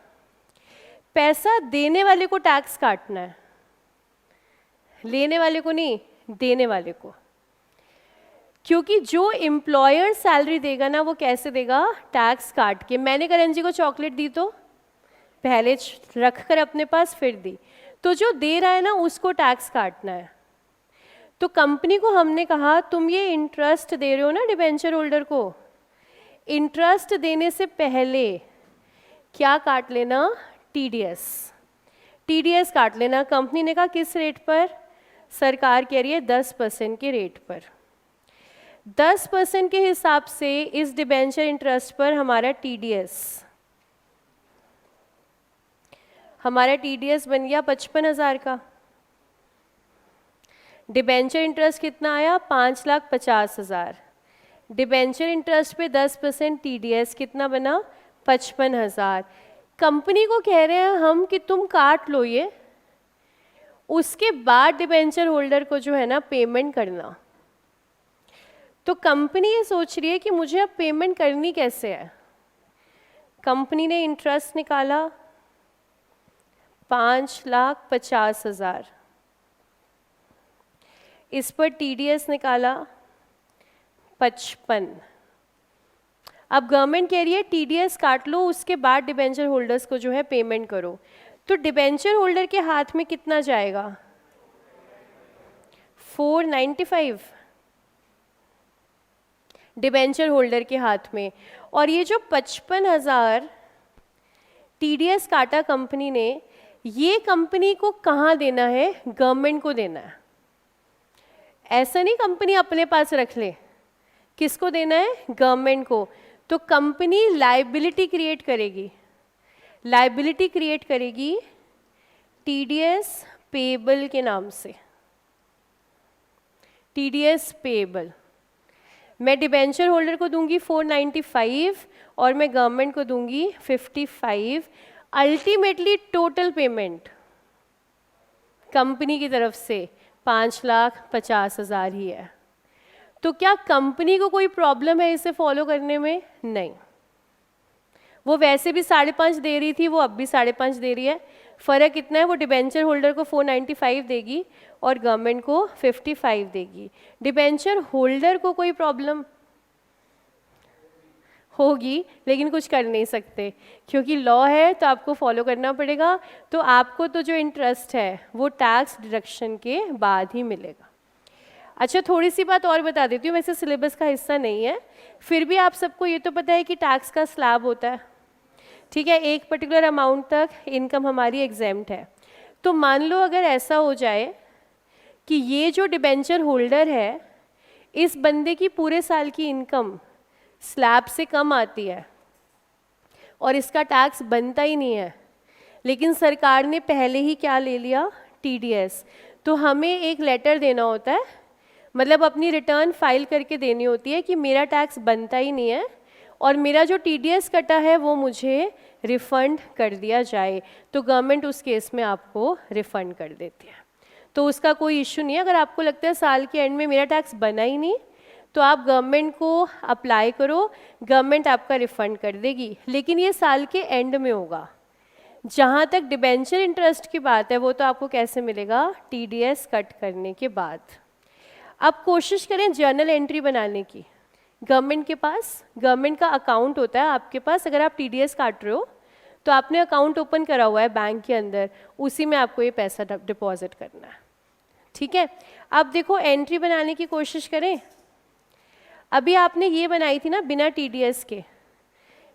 पैसा देने वाले को टैक्स काटना है, लेने वाले को नहीं, देने वाले को। क्योंकि जो एम्प्लॉयर सैलरी देगा ना, वो कैसे देगा? टैक्स काट के। मैंने करण जी को चॉकलेट दी तो पहले रख कर अपने पास फिर दी, तो जो दे रहा है ना उसको टैक्स काटना है। तो कंपनी को हमने कहा तुम ये इंटरेस्ट दे रहे हो ना डिबेंचर होल्डर को, इंटरेस्ट देने से पहले क्या काट लेना? TDS। TDS काट लेना। कंपनी ने कहा किस रेट पर? सरकार कह रही है 10% के रेट पर। 10% के हिसाब से इस डिबेंचर इंटरेस्ट पर हमारा TDS बन गया 55,000 का। डिबेंचर इंटरेस्ट कितना आया? 5,50,000। डिबेंचर इंटरेस्ट पे 10% TDS कितना बना? 55,000। कंपनी को कह रहे हैं हम कि तुम काट लो ये, उसके बाद डिबेंचर होल्डर को जो है ना पेमेंट करना। तो कंपनी ये सोच रही है कि मुझे अब पेमेंट करनी कैसे है। कंपनी ने इंटरेस्ट निकाला 5,50,000, इस पर TDS निकाला 55। अब गवर्नमेंट कह रही है TDS काट लो, उसके बाद डिबेंचर होल्डर्स को जो है पेमेंट करो। तो डिबेंचर होल्डर के हाथ में कितना जाएगा? 495 डिबेंचर होल्डर के हाथ में। और ये जो 55,000 TDS काटा कंपनी ने, ये कंपनी को कहाँ देना है? गवर्नमेंट को देना है। ऐसा नहीं कंपनी अपने पास रख ले, किसको देना है? गवर्नमेंट को। तो कंपनी लायबिलिटी क्रिएट करेगी, लायबिलिटी क्रिएट करेगी TDS पेबल के नाम से। TDS पेबल मैं डिबेंचर होल्डर को दूंगी 495 और मैं गवर्नमेंट को दूंगी 55। अल्टीमेटली टोटल पेमेंट कंपनी की तरफ से 5,50,000 ही है। तो क्या कंपनी को कोई प्रॉब्लम है इसे फॉलो करने में? नहीं। वो वैसे भी 5.5 दे रही थी, वो अब भी 5.5 दे रही है। फ़र्क इतना है, वो डिबेंचर होल्डर को 495 देगी और गवर्नमेंट को 55 देगी। डिबेंचर होल्डर को कोई प्रॉब्लम होगी, लेकिन कुछ कर नहीं सकते क्योंकि लॉ है, तो आपको फॉलो करना पड़ेगा। तो आपको तो जो इंटरेस्ट है वो टैक्स डिडक्शन के बाद ही मिलेगा। अच्छा थोड़ी सी बात और बता देती हूँ, वैसे सिलेबस का हिस्सा नहीं है, फिर भी आप सबको ये तो पता है कि टैक्स का स्लैब होता है, ठीक है, एक पर्टिकुलर अमाउंट तक इनकम हमारी एग्जेम्प्ट है। तो मान लो अगर ऐसा हो जाए कि ये जो डिबेंचर होल्डर है, इस बंदे की पूरे साल की इनकम स्लैब से कम आती है और इसका टैक्स बनता ही नहीं है, लेकिन सरकार ने पहले ही क्या ले लिया, टीडीएस। तो हमें एक लेटर देना होता है, मतलब अपनी रिटर्न फाइल करके देनी होती है कि मेरा टैक्स बनता ही नहीं है और मेरा जो टीडीएस कटा है वो मुझे रिफ़ंड कर दिया जाए। तो गवर्नमेंट उस केस में आपको रिफ़ंड कर देती है, तो उसका कोई इशू नहीं है। अगर आपको लगता है साल के एंड में मेरा टैक्स बना ही नहीं, तो आप गवर्नमेंट को अप्लाई करो, गवर्नमेंट आपका रिफ़ंड कर देगी, लेकिन ये साल के एंड में होगा। जहाँ तक डिबेंचर इंटरेस्ट की बात है वो तो आपको कैसे मिलेगा, टीडीएस कट करने के बाद। अब कोशिश करें जर्नल एंट्री बनाने की। गवर्नमेंट के पास, गवर्नमेंट का अकाउंट होता है आपके पास, अगर आप टीडीएस काट रहे हो तो आपने अकाउंट ओपन करा हुआ है बैंक के अंदर, उसी में आपको ये पैसा डिपॉजिट करना है, ठीक है। अब देखो एंट्री बनाने की कोशिश करें। अभी आपने ये बनाई थी ना बिना टीडीएस के,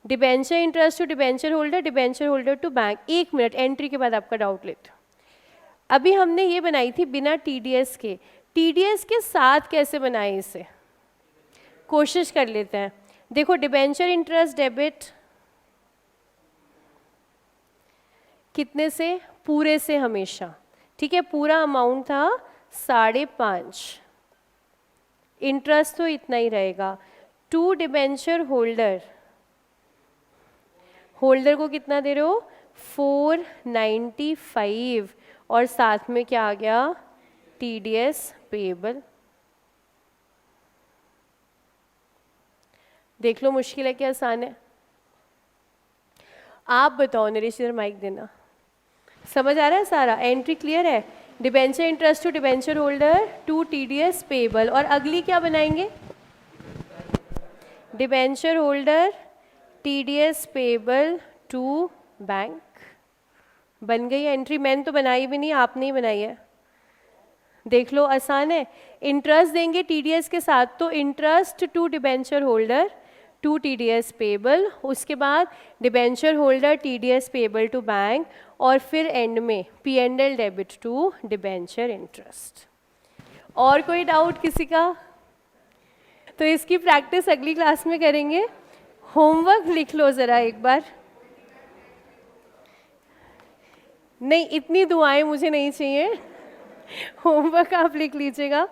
debenture interest to debenture holder to bank. एक मिनट, एंट्री के बाद आपका डाउट लेते हो। अभी हमने ये बनाई थी बिना टीडीएस के, टीडीएस के साथ कैसे बनाए इसे, कोशिश कर लेते हैं। देखो डिबेंचर इंटरेस्ट डेबिट कितने से, पूरे से हमेशा, ठीक है, पूरा अमाउंट था 5.5, इंटरेस्ट तो इतना ही रहेगा। टू डिबेंचर होल्डर, होल्डर को कितना दे रहे हो, 495, और साथ में क्या आ गया, टीडीएस पेएबल। देख लो मुश्किल है कि आसान है, आप बताओ। नरेश इधर माइक देना। समझ आ रहा है सारा, एंट्री क्लियर है। Debenture interest to debenture holder to TDS payable, और अगली क्या बनाएंगे, debenture holder TDS payable to bank. बन गई एंट्री, मैंने तो बनाई भी नहीं, आपने ही बनाई है। देख लो आसान है। इंटरेस्ट देंगे टीडीएस के साथ, तो interest to debenture holder to TDS payable, उसके बाद debenture holder TDS payable to bank, और फिर एंड में P&L debit to debenture interest. और कोई डाउट किसी का? तो इसकी प्रैक्टिस अगली क्लास में करेंगे। होमवर्क लिख लो ज़रा एक बार। नहीं, इतनी दुआएं मुझे नहीं चाहिए, होमवर्क आप लिख लीजिएगा।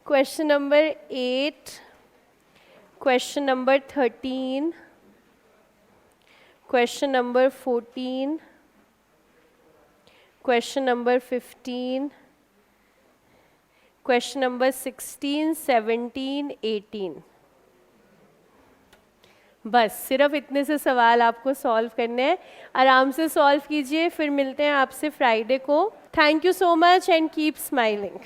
Question number 8, question number 13, question number 14, question number 15, question number 16, 17, 18। बस सिर्फ इतने से सवाल आपको सॉल्व करने हैं, आराम से सॉल्व कीजिए। फिर मिलते हैं आपसे फ्राइडे को। Thank you so much and keep smiling.